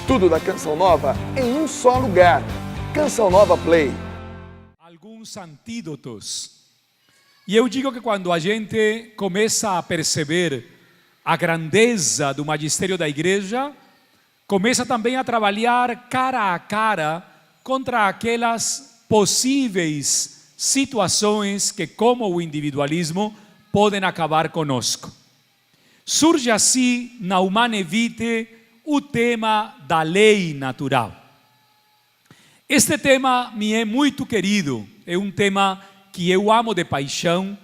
Tudo da Canção Nova em um só lugar. Canção Nova Play. Alguns antídotos. E eu digo que quando a gente começa a perceber a grandeza do magistério da igreja, começa também a trabalhar cara a cara contra aquelas possíveis situações que, como o individualismo, podem acabar conosco. Surge assim na Humane Vitae o tema da lei natural. Este tema me é muito querido, é um tema que eu amo de paixão,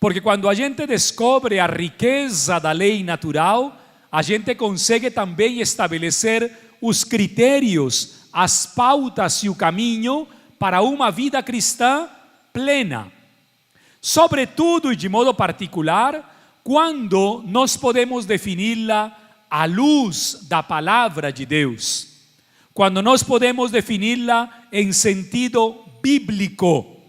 porque quando a gente descobre a riqueza da lei natural, a gente consegue também estabelecer os critérios, as pautas e o caminho para uma vida cristã plena. Sobretudo e de modo particular, quando nós podemos defini-la à luz da palavra de Deus. Quando nós podemos defini-la em sentido bíblico.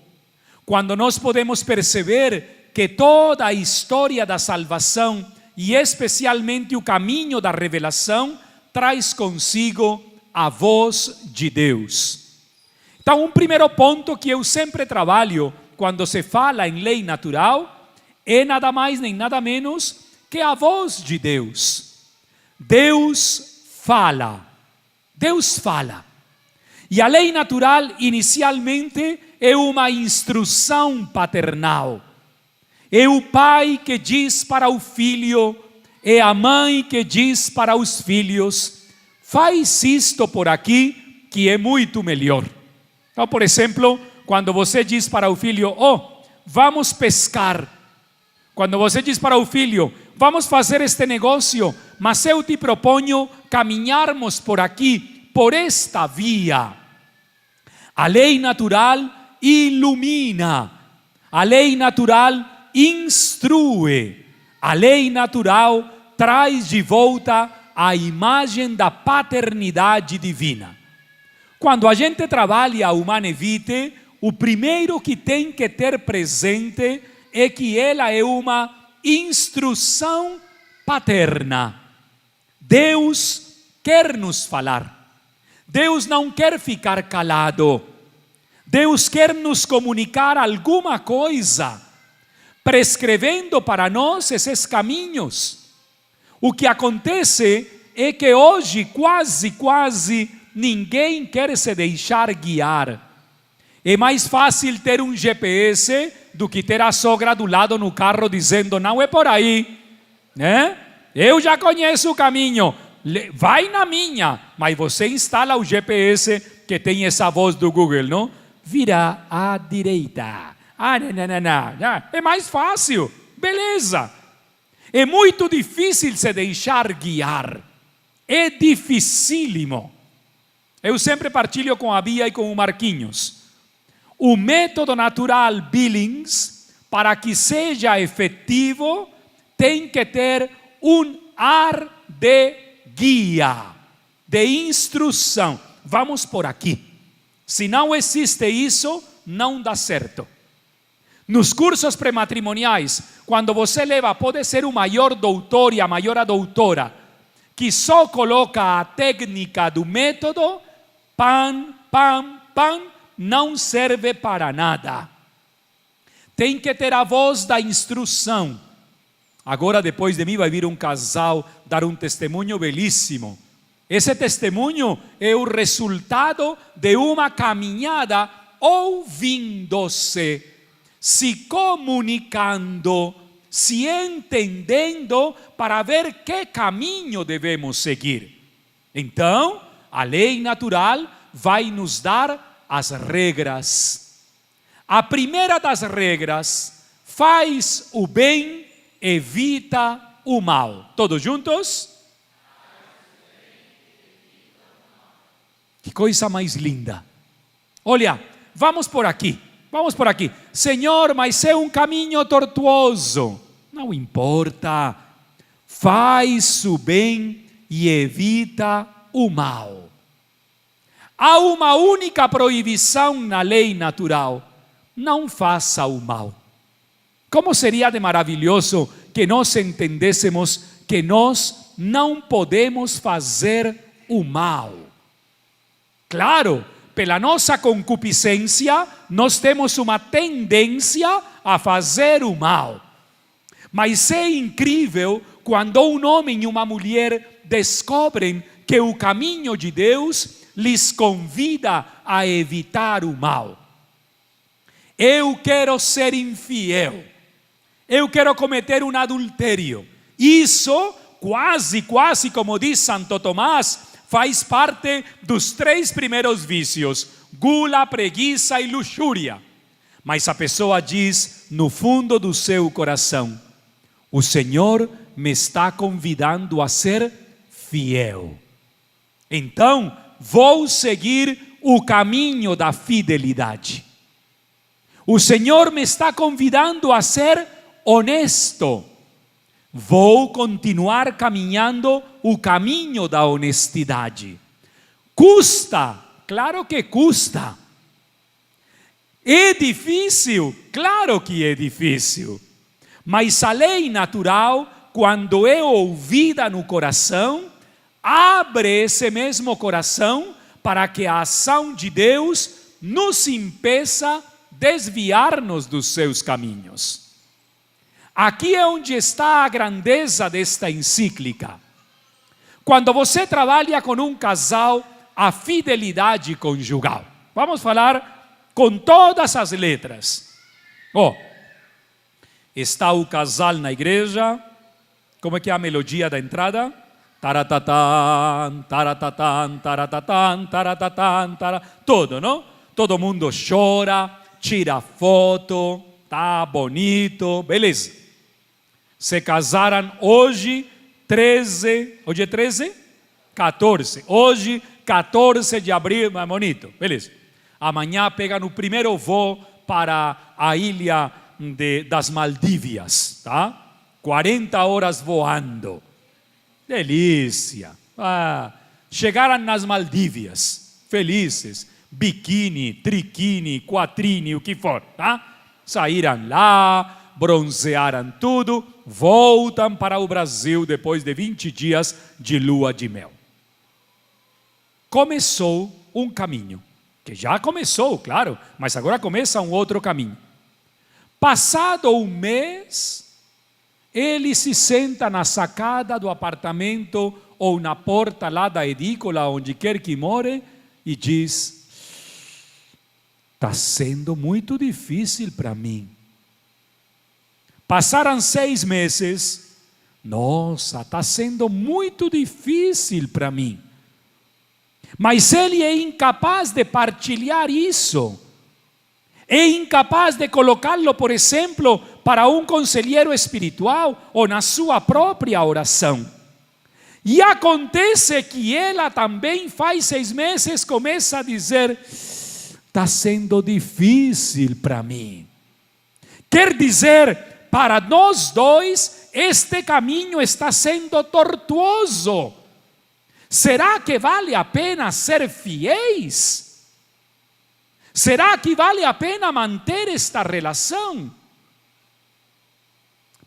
Quando nós podemos perceber que toda a história da salvação e especialmente o caminho da revelação traz consigo a voz de Deus. Então, um primeiro ponto que eu sempre trabalho quando se fala em lei natural é nada mais nem nada menos que a voz de Deus. Deus fala. Deus fala. E a lei natural inicialmente é uma instrução paternal. É o pai que diz para o filho, é a mãe que diz para os filhos: faz isto por aqui que é muito melhor. Então, por exemplo, quando você diz para o filho: vamos pescar. Quando você diz para o filho: vamos fazer este negócio, mas eu te proponho caminharmos por aqui, por esta via. A lei natural ilumina, a lei natural instrui, a lei natural traz de volta a imagem da paternidade divina. Quando a gente trabalha a Humane Vitae, o primeiro que tem que ter presente é que ela é uma instrução paterna. Deus quer nos falar. Deus não quer ficar calado. Deus quer nos comunicar alguma coisa, prescrevendo para nós esses caminhos. O que acontece é que hoje quase ninguém quer se deixar guiar. É mais fácil ter um GPS do que ter a sogra do lado no carro dizendo: não é por aí, né? Eu já conheço o caminho, vai na minha. Mas você instala o GPS que tem essa voz do Google, não? Vira à direita. Não. É mais fácil, beleza. É muito difícil se deixar guiar. É dificílimo. Eu sempre partilho com a Bia e com o Marquinhos. O método natural Billings, para que seja efetivo, tem que ter um ar de guia, de instrução. Vamos por aqui. Se não existe isso, não dá certo. Nos cursos pré-matrimoniais, quando você leva, pode ser o maior doutor e a maior doutora, que só coloca a técnica do método, pam, não serve para nada. Tem que ter a voz da instrução. Agora, depois de mim, vai vir um casal dar um testemunho belíssimo. Esse testemunho é o resultado de uma caminhada ouvindo-se, se comunicando, se entendendo para ver que caminho devemos seguir. Então, a lei natural vai nos dar as regras. A primeira das regras: faz o bem, evita o mal. Todos juntos? Que coisa mais linda. Olha, vamos por aqui. Senhor, mas é um caminho tortuoso. Não importa. Faz o bem e evita o mal. Há uma única proibição na lei natural: não faça o mal. Como seria de maravilhoso que nós entendêssemos que nós não podemos fazer o mal. Claro, pela nossa concupiscência, nós temos uma tendência a fazer o mal. Mas é incrível quando um homem e uma mulher descobrem que o caminho de Deus lhes convida a evitar o mal. Eu quero ser infiel. Eu quero cometer um adultério. Isso, quase como diz Santo Tomás, faz parte dos 3 primeiros vícios: gula, preguiça e luxúria. Mas a pessoa diz no fundo do seu coração: o Senhor me está convidando a ser fiel. Então, vou seguir o caminho da fidelidade. O Senhor me está convidando a ser honesto. Vou continuar caminhando o caminho da honestidade. Custa, claro que custa. É difícil, claro que é difícil. Mas a lei natural, quando é ouvida no coração, abre esse mesmo coração para que a ação de Deus nos impeça desviar-nos dos seus caminhos. Aqui é onde está a grandeza desta encíclica. Quando você trabalha com um casal, a fidelidade conjugal. Vamos falar com todas as letras. Está o casal na igreja. Como é que é a melodia da entrada? Taratatan, taratatan, taratatan, taratatan, todo, não? Todo mundo chora, tira foto, tá bonito, beleza. Se casaram hoje, 13, hoje é 13? 14, hoje 14 de abril, mais bonito, beleza. Amanhã pegam o primeiro voo para a ilha das Maldívias, tá? 40 horas voando, delícia. Chegaram nas Maldívias, felizes, biquíni, triquini, quatrini, o que for, tá? Saíram lá, bronzearam tudo, voltam para o Brasil depois de 20 dias de lua de mel. Começou um caminho, que já começou, claro, mas agora começa um outro caminho. Passado um mês, ele se senta na sacada do apartamento ou na porta lá da edícula, onde quer que more, e diz: está sendo muito difícil para mim. Passaram 6 meses. Nossa, está sendo muito difícil para mim. Mas ele é incapaz de partilhar isso. É incapaz de colocá-lo, por exemplo, para um conselheiro espiritual ou na sua própria oração. E acontece que ela também faz 6 meses, começa a dizer: está sendo difícil para mim. Quer dizer, para nós dois, este caminho está sendo tortuoso. Será que vale a pena ser fiéis? Será que vale a pena manter esta relação?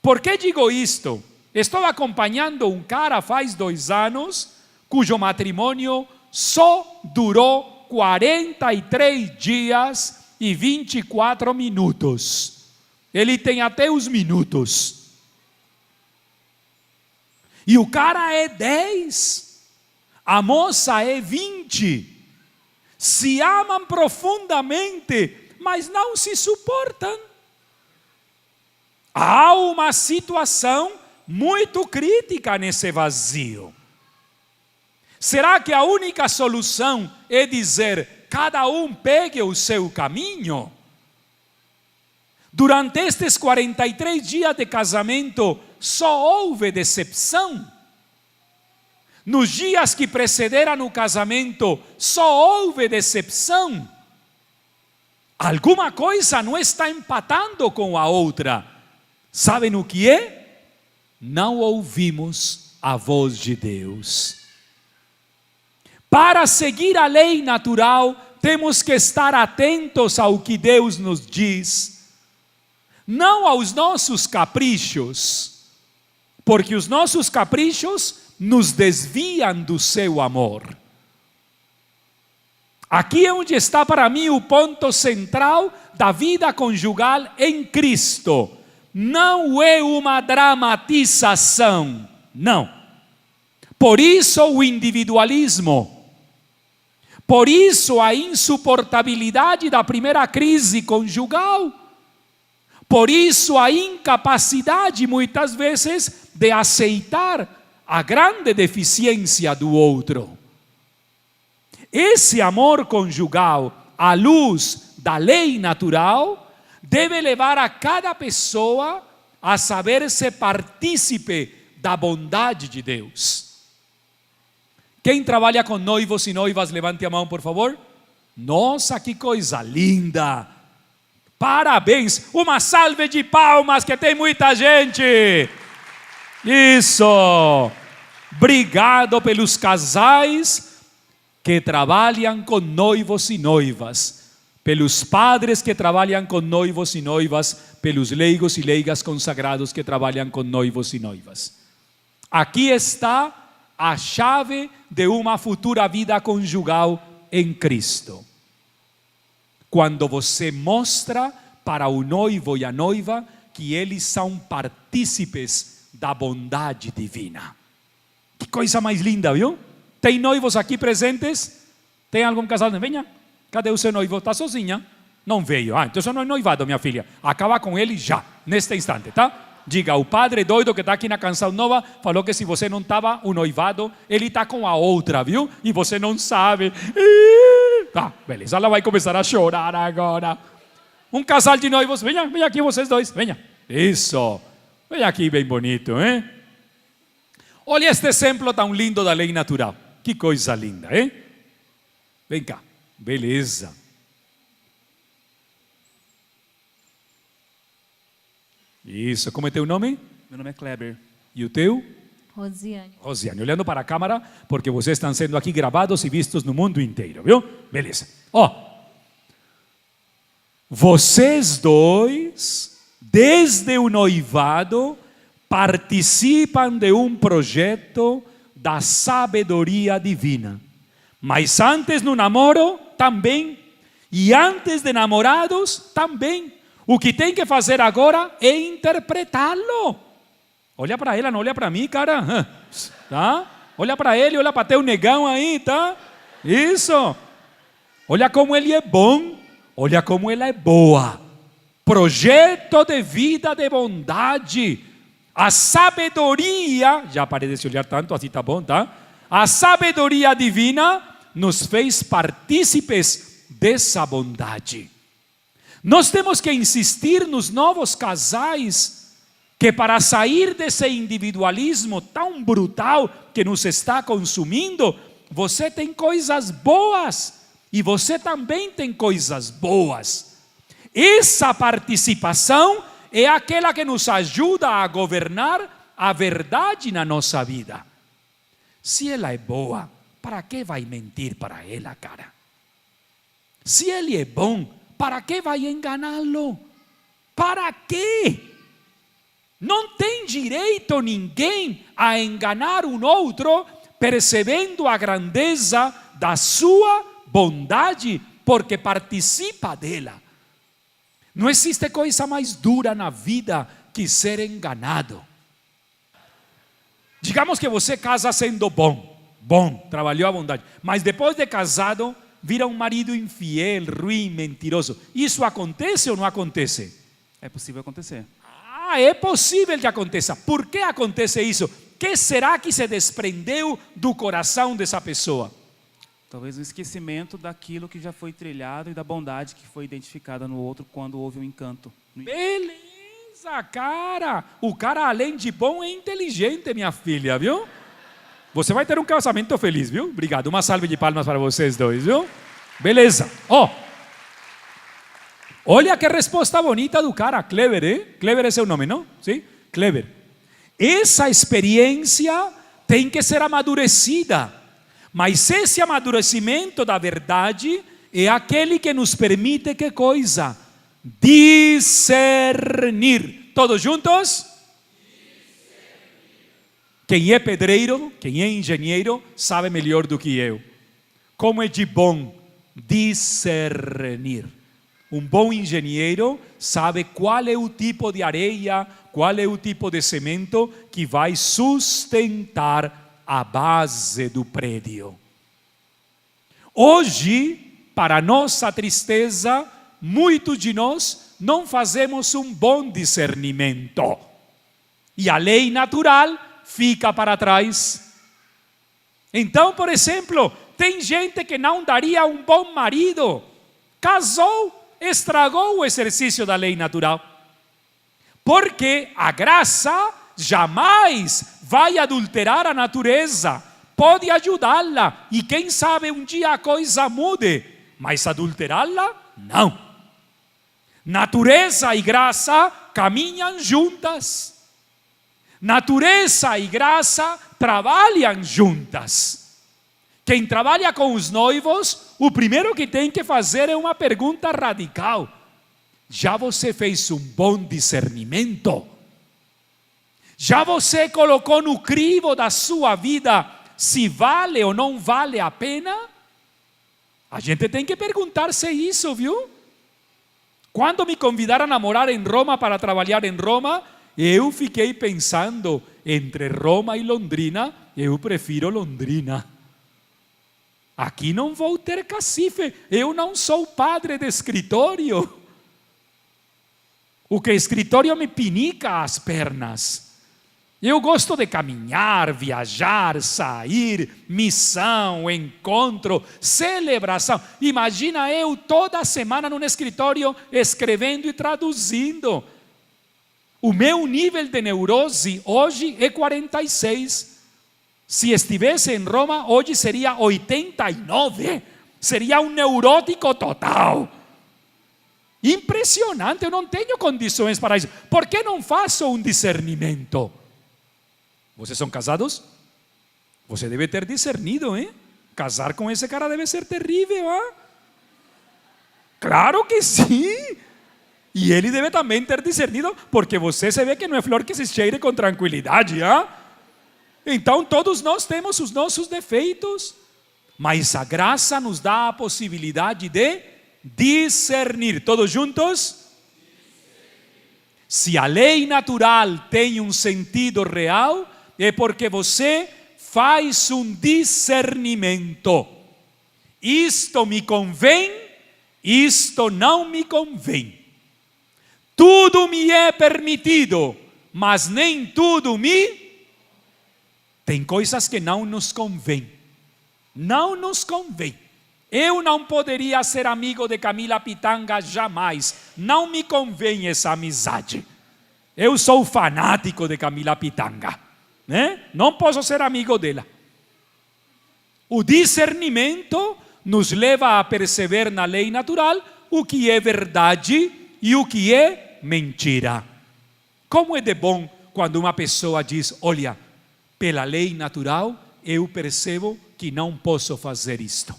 Por que digo isto? Estou acompanhando um cara faz 2 anos, cujo matrimônio só durou 43 dias e 24 minutos. Ele tem até os minutos. E o cara é 10. A moça é 20. Se amam profundamente, mas não se suportam. Há uma situação muito crítica nesse vazio. Será que a única solução é dizer: cada um pegue o seu caminho? Durante estes 43 dias de casamento, só houve decepção. Nos dias que precederam o casamento, só houve decepção. Alguma coisa não está empatando com a outra. Sabem o que é? Não ouvimos a voz de Deus. Para seguir a lei natural, temos que estar atentos ao que Deus nos diz. Não aos nossos caprichos, porque os nossos caprichos nos desviam do seu amor. Aqui é onde está para mim o ponto central da vida conjugal em Cristo. Não é uma dramatização, não. Por isso o individualismo, por isso a insuportabilidade da primeira crise conjugal, por isso a incapacidade muitas vezes de aceitar a grande deficiência do outro. Esse amor conjugal, à luz da lei natural, deve levar a cada pessoa a saber ser partícipe da bondade de Deus. Quem trabalha com noivos e noivas, levante a mão, por favor. Nossa, que coisa linda! Parabéns! Uma salve de palmas, que tem muita gente! Isso! Obrigado pelos casais que trabalham com noivos e noivas, pelos padres que trabalham com noivos e noivas, pelos leigos e leigas consagrados que trabalham com noivos e noivas. Aqui está a chave de uma futura vida conjugal em Cristo. Quando você mostra para o noivo e a noiva que eles são partícipes da bondade divina. Que coisa mais linda, viu? Tem noivos aqui presentes? Tem algum casal? Venha. Cadê o seu noivo? Está sozinha? Não veio. Então isso não é noivado, minha filha. Acaba com ele já, neste instante, tá? Diga, o padre doido que está aqui na Canção Nova falou que se você não estava o noivado, ele está com a outra, viu? E você não sabe. Tá, beleza, ela vai começar a chorar agora. Um casal de noivos, venha aqui vocês dois, venha. Isso, venha aqui bem bonito, hein? Olha este exemplo tão lindo da lei natural. Que coisa linda, hein? Vem cá, beleza. Isso, como é teu nome? Meu nome é Kleber. E o teu? Rosiane. Rosiane, olhando para a câmera, porque vocês estão sendo aqui gravados e vistos no mundo inteiro, viu? Beleza. Vocês dois, desde o noivado, participam de um projeto da sabedoria divina. Mas antes no namoro, também. E antes de namorados, também. O que tem que fazer agora é interpretá-lo. Olha para ela, não olha para mim, cara. Tá? Olha para ele, olha para teu negão aí, tá? Isso. Olha como ele é bom, olha como ela é boa. Projeto de vida de bondade. A sabedoria, já parei de se olhar tanto, assim tá bom, tá? A sabedoria divina nos fez partícipes dessa bondade. Nós temos que insistir nos novos casais que, para sair desse individualismo tão brutal que nos está consumindo, você tem coisas boas e você também tem coisas boas. Essa participação é aquela que nos ajuda a governar a verdade na nossa vida. Se ela é boa, para que vai mentir para ela, cara? Se ele é bom, para que vai enganá-lo? Para quê? Não tem direito ninguém a enganar um outro, percebendo a grandeza da sua bondade, porque participa dela. Não existe coisa mais dura na vida que ser enganado. Digamos que você casa sendo bom, trabalhou a bondade, mas depois de casado, vira um marido infiel, ruim, mentiroso. Isso acontece ou não acontece? É possível acontecer. É possível que aconteça. Por que acontece isso? O que será que se desprendeu do coração dessa pessoa? Talvez um esquecimento daquilo que já foi trilhado e da bondade que foi identificada no outro quando houve um encanto. Beleza, cara. O cara, além de bom, é inteligente, minha filha, viu? Você vai ter um casamento feliz, viu? Obrigado. Uma salve de palmas para vocês dois, viu? Beleza. Olha que resposta bonita do cara, Kleber, hein? Kleber é seu nome, não? Sim? Kleber. Essa experiência tem que ser amadurecida. Mas esse amadurecimento da verdade é aquele que nos permite, que coisa? Discernir. Todos juntos? Quem é pedreiro, quem é engenheiro, sabe melhor do que eu. Como é de bom discernir. Um bom engenheiro sabe qual é o tipo de areia, qual é o tipo de cimento que vai sustentar a base do prédio. Hoje, para nossa tristeza, muitos de nós não fazemos um bom discernimento. E a lei natural fica para trás. Então, por exemplo, tem gente que não daria um bom marido. Casou, estragou o exercício da lei natural. Porque a graça jamais vai adulterar a natureza. Pode ajudá-la e quem sabe um dia a coisa mude, mas adulterá-la, não. Natureza e graça caminham juntas. Natureza e graça trabalham juntas. Quem trabalha com os noivos, o primeiro que tem que fazer é uma pergunta radical. Já você fez um bom discernimento? Já você colocou no crivo da sua vida se vale ou não vale a pena? A gente tem que perguntar-se isso, viu? Quando me convidaram a morar em Roma para trabalhar em Roma, eu fiquei pensando, entre Roma e Londrina, eu prefiro Londrina. Aqui não vou ter cacife, eu não sou padre de escritório. O que escritório me pinica as pernas. Eu gosto de caminhar, viajar, sair, missão, encontro, celebração. Imagina eu toda semana num escritório escrevendo e traduzindo. O meu nível de neurose hoje é 46. Se estivesse em Roma, hoje seria 89. Seria um neurótico total. Impressionante, eu não tenho condições para isso. Por que não faço um discernimento? Vocês são casados? Você deve ter discernido, hein? Casar com esse cara deve ser terrível, hein? Claro que sim! E ele deve também ter discernido, porque você se vê que não é flor que se cheire com tranquilidade, hein? Então todos nós temos os nossos defeitos, mas a graça nos dá a possibilidade de discernir. Todos juntos? Se a lei natural tem um sentido real, é porque você faz um discernimento. Isto me convém, isto não me convém. Tudo me é permitido, mas nem tudo me... Tem coisas que não nos convém. Não nos convém. Eu não poderia ser amigo de Camila Pitanga jamais. Não me convém essa amizade. Eu sou fanático de Camila Pitanga, né? Não posso ser amigo dela. O discernimento nos leva a perceber na lei natural o que é verdade e o que é mentira. Como é de bom quando uma pessoa diz: olha, pela lei natural eu percebo que não posso fazer isto,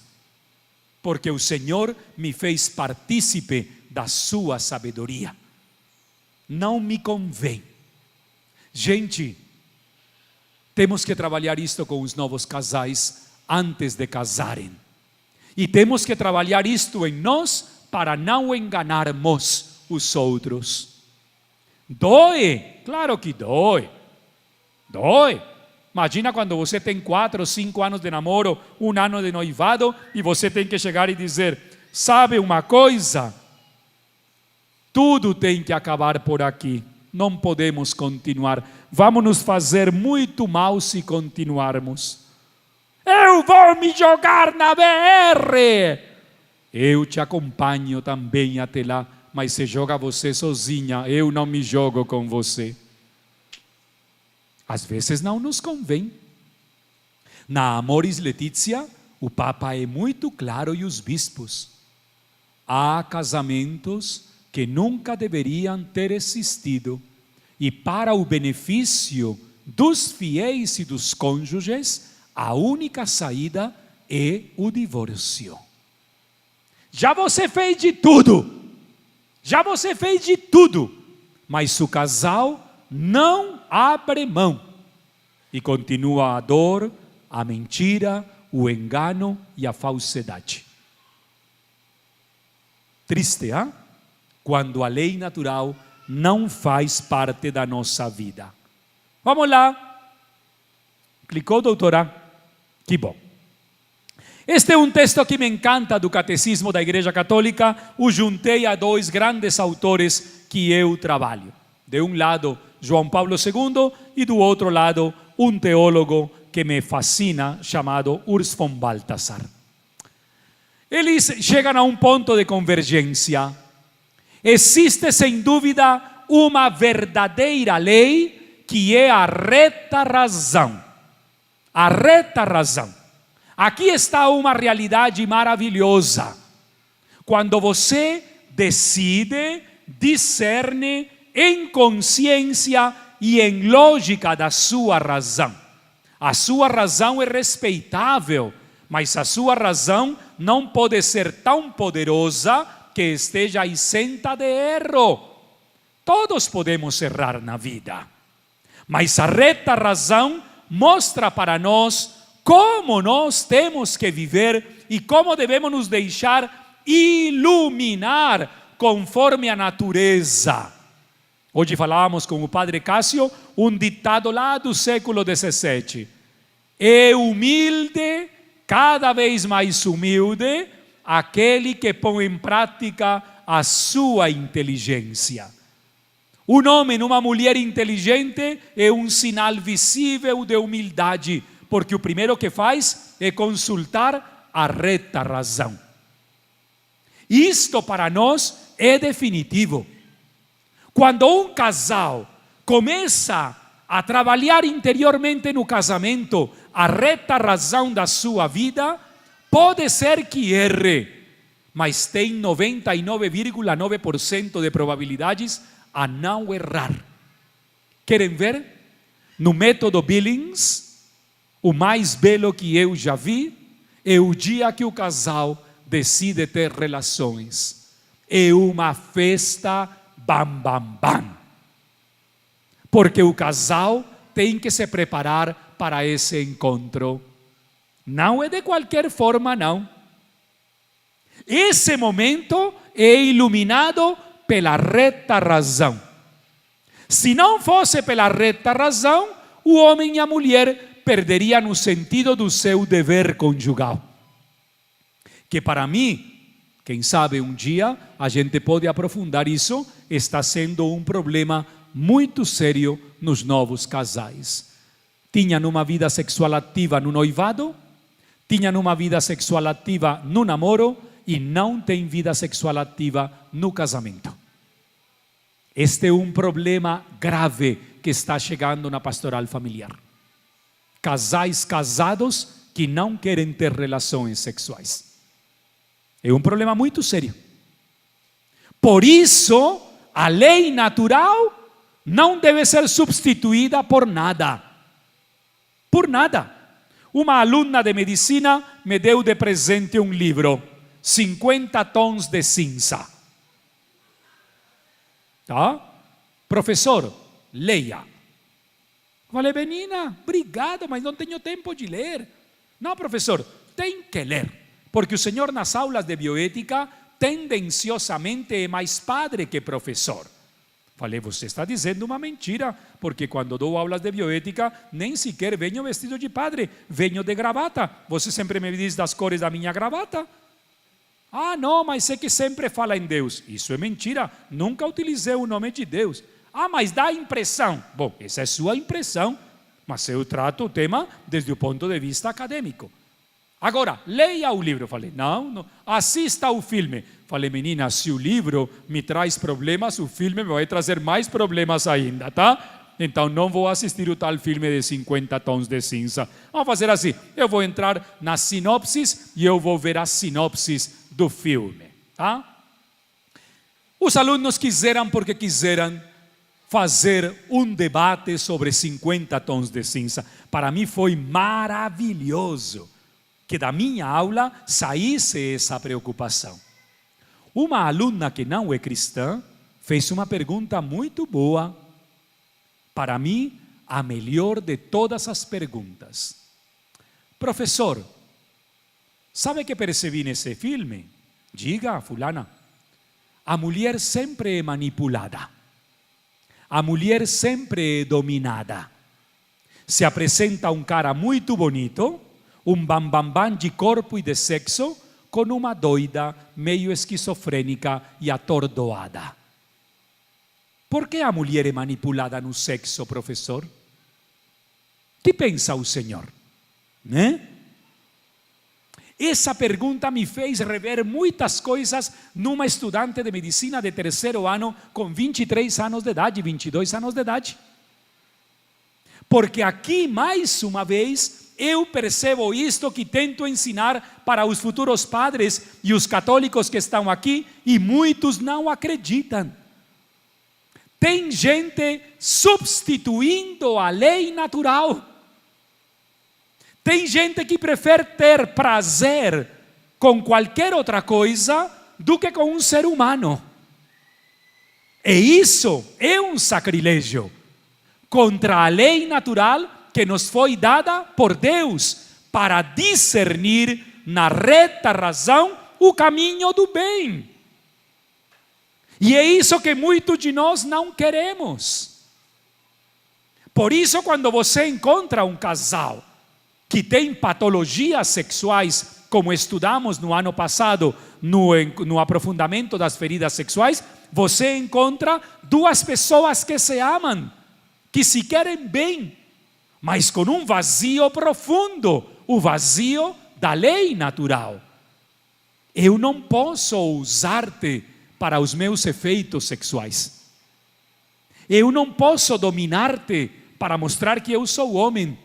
porque o Senhor me fez partícipe da sua sabedoria. Não me convém. Gente, temos que trabalhar isto com os novos casais antes de casarem. E temos que trabalhar isto em nós para não enganarmos os outros. Dói? Claro que dói. Dói. Imagina quando você tem 4 ou 5 anos de namoro, 1 ano de noivado, e você tem que chegar e dizer: sabe uma coisa? Tudo tem que acabar por aqui. Não podemos continuar. Vamos nos fazer muito mal se continuarmos. Eu vou me jogar na BR. Eu te acompanho também até lá, mas se joga você sozinha, eu não me jogo com você. Às vezes não nos convém. Na Amoris Laetitia, o Papa é muito claro e os bispos. Há casamentos que nunca deveriam ter existido, e para o benefício dos fiéis e dos cônjuges, a única saída é o divórcio. Já você fez de tudo, mas o casal não abre mão. E continua a dor, a mentira, o engano e a falsidade. Triste, hein? Quando a lei natural não faz parte da nossa vida. Vamos lá. Clicou, doutora? Que bom. Este é um texto que me encanta do Catecismo da Igreja Católica. O juntei a dois grandes autores que eu trabalho. De um lado, João Paulo II, e do outro lado, um teólogo que me fascina, chamado Urs von Balthasar. Eles chegam a um ponto de convergência. Existe, sem dúvida, uma verdadeira lei que é a reta razão. A reta razão. Aqui está uma realidade maravilhosa. Quando você decide, discerne em consciência e em lógica da sua razão. A sua razão é respeitável, mas a sua razão não pode ser tão poderosa que esteja isenta de erro. Todos podemos errar na vida, mas a reta razão mostra para nós como nós temos que viver e como devemos nos deixar iluminar conforme a natureza. Hoje falávamos com o padre Cássio um ditado lá do século XVII. É humilde, cada vez mais humilde, aquele que põe em prática a sua inteligência. Um homem, uma mulher inteligente é um sinal visível de humildade, porque o primeiro que faz é consultar a reta razão. Isto para nós é definitivo. Quando um casal começa a trabalhar interiormente no casamento a reta razão da sua vida, pode ser que erre, mas tem 99,9% de probabilidades a não errar. Querem ver? No método Billings, o mais belo que eu já vi é o dia que o casal decide ter relações. É uma festa bam, bam, bam. Porque o casal tem que se preparar para esse encontro. Não é de qualquer forma, não. Esse momento é iluminado pela reta razão. Se não fosse pela reta razão, o homem e a mulher perderiam o sentido do seu dever conjugal. Que para mim, quem sabe um dia a gente pode aprofundar isso, está sendo um problema muito sério nos novos casais. Tinham uma vida sexual ativa no noivado, tinham uma vida sexual ativa no namoro e não têm vida sexual ativa no casamento. Este é um problema grave que está chegando na pastoral familiar. Casais casados que não querem ter relações sexuais. É um problema muito sério. Por isso, a lei natural não deve ser substituída por nada. Por nada. Uma aluna de medicina me deu de presente um livro, 50 Tons de Cinza. Tá? Professor, leia. Falei, menina, obrigado, mas não tenho tempo de ler. Não, professor, tem que ler. Porque o senhor nas aulas de bioética tendenciosamente é mais padre que professor. Falei, você está dizendo uma mentira, porque quando dou aulas de bioética, nem sequer venho vestido de padre, venho de gravata. Você sempre me diz das cores da minha gravata. Ah, não, mas é que sempre fala em Deus. Isso é mentira, nunca utilizei o nome de Deus. Ah, mas dá impressão. Bom, essa é sua impressão, mas eu trato o tema desde o ponto de vista acadêmico. Agora, leia o livro. Falei, não, assista o filme. Falei, menina, se o livro me traz problemas, o filme me vai trazer mais problemas ainda, tá? Então não vou assistir o tal filme de 50 Tons de Cinza. Vamos fazer assim, eu vou entrar na sinopse e eu vou ver a sinopse do filme, tá? Os alunos quiseram, porque quiseram, fazer um debate sobre 50 Tons de Cinza. Para mim foi maravilhoso que da minha aula saísse essa preocupação. Uma aluna que não é cristã fez uma pergunta muito boa. Para mim, a melhor de todas as perguntas. Professor, sabe que percebi nesse filme? Diga, fulana. A mulher sempre é manipulada. A mulher sempre é dominada. Se apresenta um cara muito bonito, um bambambam de corpo e de sexo, com uma doida meio esquizofrênica e atordoada. Por que a mulher é manipulada no sexo, professor? Que pensa o senhor? Né? Essa pergunta me fez rever muitas coisas numa estudante de medicina de terceiro ano com 23 anos de idade, 22 anos de idade. Porque aqui, mais uma vez, eu percebo isto que tento ensinar para os futuros padres e os católicos que estão aqui e muitos não acreditam. Tem gente substituindo a lei natural. Tem gente que prefere ter prazer com qualquer outra coisa do que com um ser humano. E isso é um sacrilégio contra a lei natural que nos foi dada por Deus para discernir na reta razão o caminho do bem. E é isso que muitos de nós não queremos. Por isso, quando você encontra um casal que tem patologias sexuais, como estudamos no ano passado, no aprofundamento das feridas sexuais, você encontra duas pessoas que se amam, que se querem bem, mas com um vazio profundo, o vazio da lei natural. Eu não posso usar-te para os meus efeitos sexuais. Eu não posso dominar-te para mostrar que eu sou homem.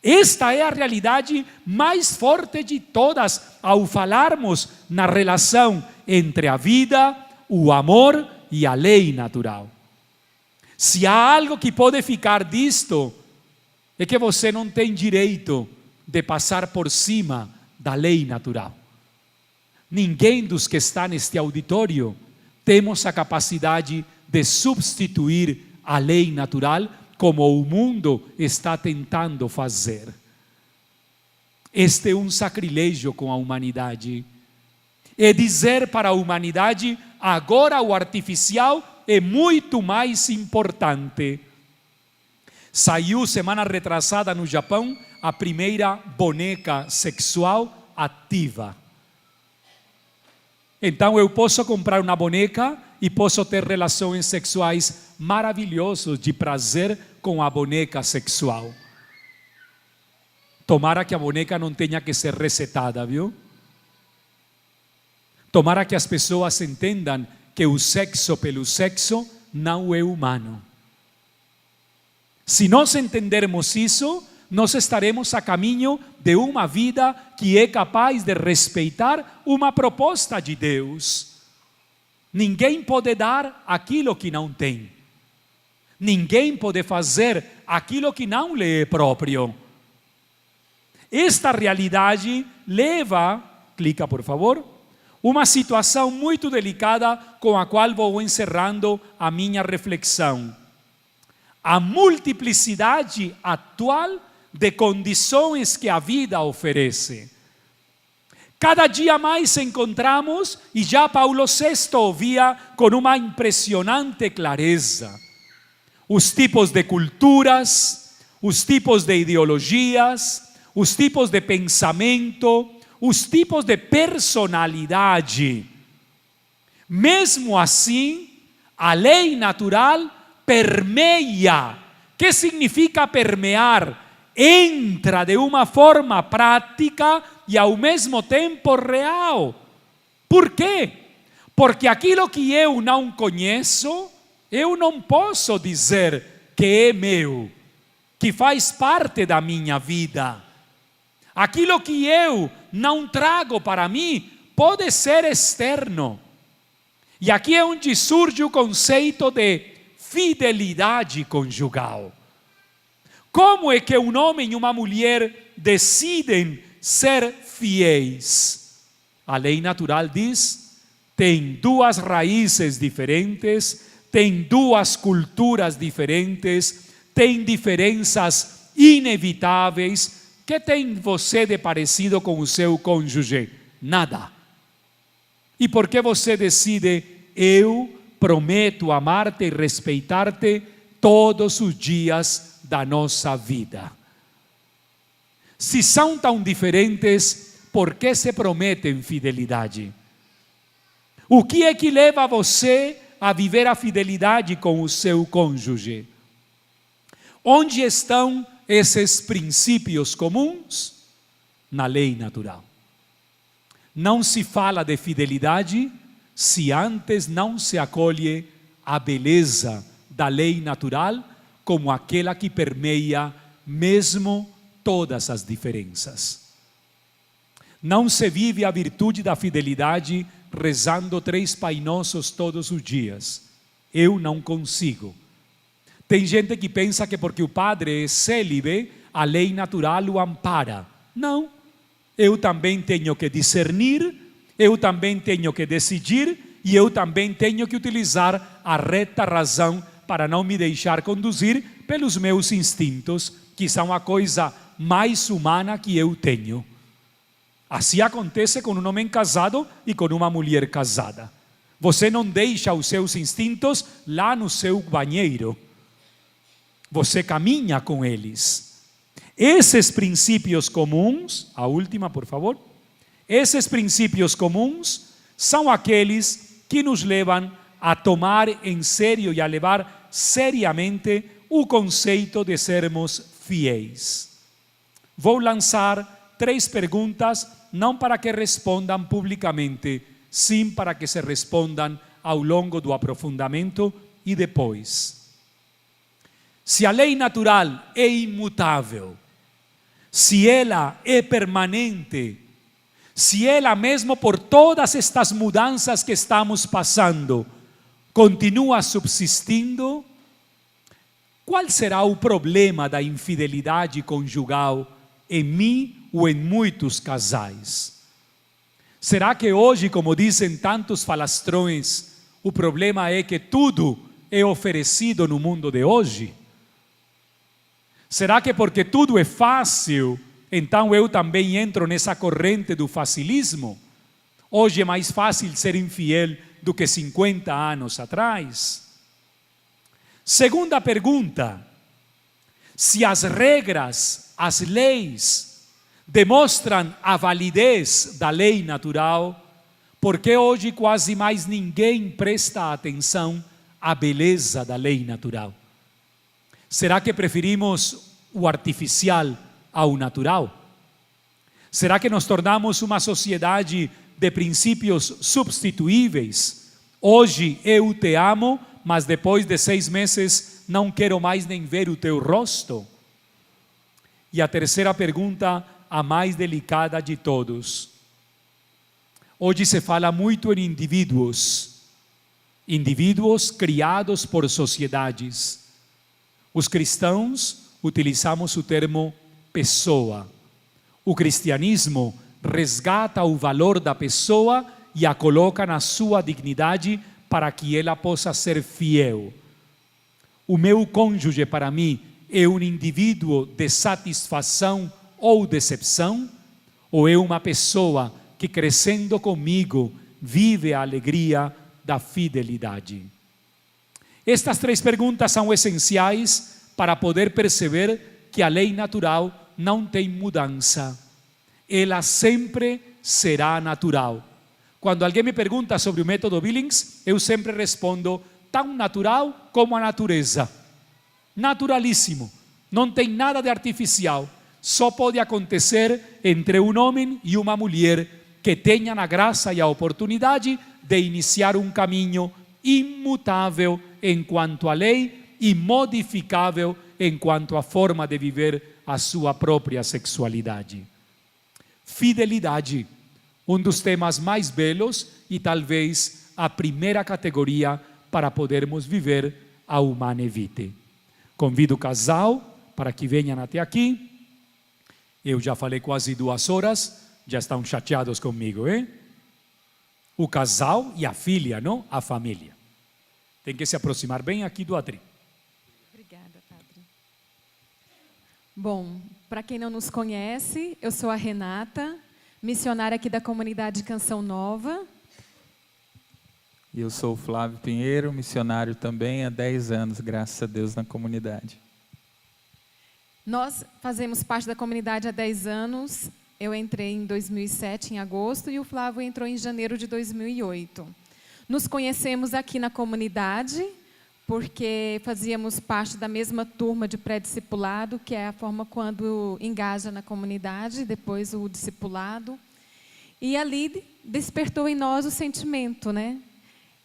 Esta é a realidade mais forte de todas ao falarmos na relação entre a vida, o amor e a lei natural. Se há algo que pode ficar disto, é que você não tem direito de passar por cima da lei natural. Ninguém dos que está neste auditório temos a capacidade de substituir a lei natural como o mundo está tentando fazer. Este é um sacrilégio com a humanidade. É dizer para a humanidade, agora o artificial é muito mais importante. Saiu semana retrasada no Japão a primeira boneca sexual ativa. Então eu posso comprar uma boneca e posso ter relações sexuais maravilhosas de prazer com a boneca sexual. Tomara que a boneca não tenha que ser resetada, viu? Tomara que as pessoas entendam que o sexo pelo sexo não é humano. Se nós entendermos isso, nós estaremos a caminho de uma vida que é capaz de respeitar uma proposta de Deus. Ninguém pode dar aquilo que não tem. Ninguém pode fazer aquilo que não lhe é próprio. Esta realidade leva, clica por favor, uma situação muito delicada com a qual vou encerrando a minha reflexão. A multiplicidade atual de condições que a vida oferece. Cada dia mais encontramos, e já Paulo VI ouvia com uma impressionante clareza, os tipos de culturas, os tipos de ideologias, os tipos de pensamento, os tipos de personalidade. Mesmo assim, a lei natural permeia. Que significa permear? Entra de uma forma prática e ao mesmo tempo real. Por quê? Porque aquilo que eu não conheço, eu não posso dizer que é meu, que faz parte da minha vida. Aquilo que eu não trago para mim pode ser externo. E aqui é onde surge o conceito de fidelidade conjugal. Como é que um homem e uma mulher decidem ser fiéis? A lei natural diz, tem duas raízes diferentes, tem duas culturas diferentes, tem diferenças inevitáveis. Que tem você de parecido com o seu cônjuge? Nada. E por que você decide, eu prometo amar-te e respeitar-te todos os dias da nossa vida? Se são tão diferentes, por que se prometem fidelidade? O que é que leva você a viver a fidelidade com o seu cônjuge? Onde estão esses princípios comuns? Na lei natural. Não se fala de fidelidade se antes não se acolhe a beleza da lei natural como aquela que permeia mesmo todas as diferenças. Não se vive a virtude da fidelidade rezando 3 Pai Nossos todos os dias. Eu não consigo. Tem gente que pensa que porque o padre é célibe, a lei natural o ampara. Não. Eu também tenho que discernir, eu também tenho que decidir e eu também tenho que utilizar a reta razão para não me deixar conduzir pelos meus instintos, que são a coisa mais humana que eu tenho. Assim acontece com um homem casado e com uma mulher casada. Você não deixa os seus instintos lá no seu banheiro. Você caminha com eles. Esses princípios comuns, a última, por favor. Esses princípios comuns são aqueles que nos levam a tomar em sério e a levar seriamente o conceito de sermos fiéis. Vou lançar 3 perguntas, não para que respondam publicamente, sim para que se respondam ao longo do aprofundamento e depois. Se a lei natural é imutável, se ela é permanente, se ela mesmo por todas estas mudanças que estamos passando, continua subsistindo, qual será o problema da infidelidade conjugal em mim ou em muitos casais? Será que hoje, como dizem tantos falastrões, o problema é que tudo é oferecido no mundo de hoje? Será que porque tudo é fácil, então eu também entro nessa corrente do facilismo? Hoje é mais fácil ser infiel do que 50 anos atrás. Segunda pergunta: se as regras, as leis, demonstram a validez da lei natural, por que hoje quase mais ninguém presta atenção à beleza da lei natural? Será que preferimos o artificial ao natural? Será que nos tornamos uma sociedade de princípios substituíveis? Hoje eu te amo, mas depois de 6 meses não quero mais nem ver o teu rosto. E a terceira pergunta, a mais delicada de todos. Hoje se fala muito em indivíduos criados por sociedades. Os cristãos utilizamos o termo pessoa. O cristianismo resgata o valor da pessoa e a coloca na sua dignidade para que ela possa ser fiel. O meu cônjuge, para mim, é um indivíduo de satisfação ou decepção? Ou é uma pessoa que, crescendo comigo, vive a alegria da fidelidade? Estas 3 perguntas são essenciais para poder perceber que a lei natural não tem mudança. Ela sempre será natural. Quando alguém me pergunta sobre o método Billings, eu sempre respondo: tão natural como a natureza. Naturalíssimo. Não tem nada de artificial. Só pode acontecer entre um homem e uma mulher que tenham a graça e a oportunidade de iniciar um caminho imutável enquanto à lei e modificável enquanto à forma de viver a sua própria sexualidade. Fidelidade, um dos temas mais belos e talvez a primeira categoria para podermos viver a Humane Vitae. Convido o casal para que venham até aqui. Eu já falei quase 2 horas, já estão chateados comigo, hein? O casal e a filha, não? A família. Tem que se aproximar bem aqui do atril. Obrigada, padre. Bom, para quem não nos conhece, eu sou a Renata, missionária aqui da comunidade Canção Nova. E eu sou o Flávio Pinheiro, missionário também há 10 anos, graças a Deus, na comunidade. Nós fazemos parte da comunidade há 10 anos. Eu entrei em 2007, em agosto, e o Flávio entrou em janeiro de 2008. Nos conhecemos aqui na comunidade, porque fazíamos parte da mesma turma de pré-discipulado, que é a forma quando engaja na comunidade, depois o discipulado. E ali despertou em nós o sentimento, né?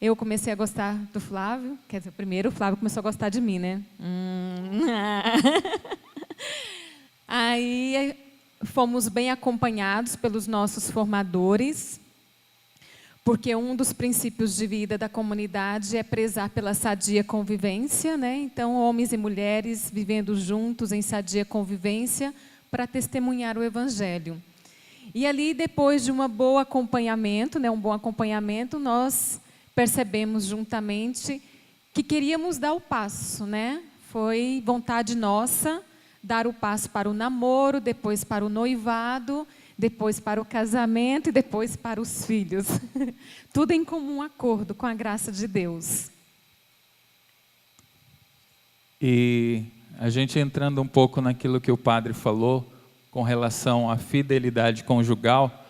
Eu comecei a gostar do Flávio, quer dizer, primeiro o Flávio começou a gostar de mim, né? Aí fomos bem acompanhados pelos nossos formadores, porque um dos princípios de vida da comunidade é prezar pela sadia convivência, né? Então, homens e mulheres vivendo juntos em sadia convivência para testemunhar o Evangelho. E ali, depois de um bom acompanhamento, nós percebemos juntamente que queríamos dar o passo, né? Foi vontade nossa dar o passo para o namoro, depois para o noivado, depois para o casamento e depois para os filhos. Tudo em comum acordo com a graça de Deus. E a gente entrando um pouco naquilo que o padre falou, com relação à fidelidade conjugal,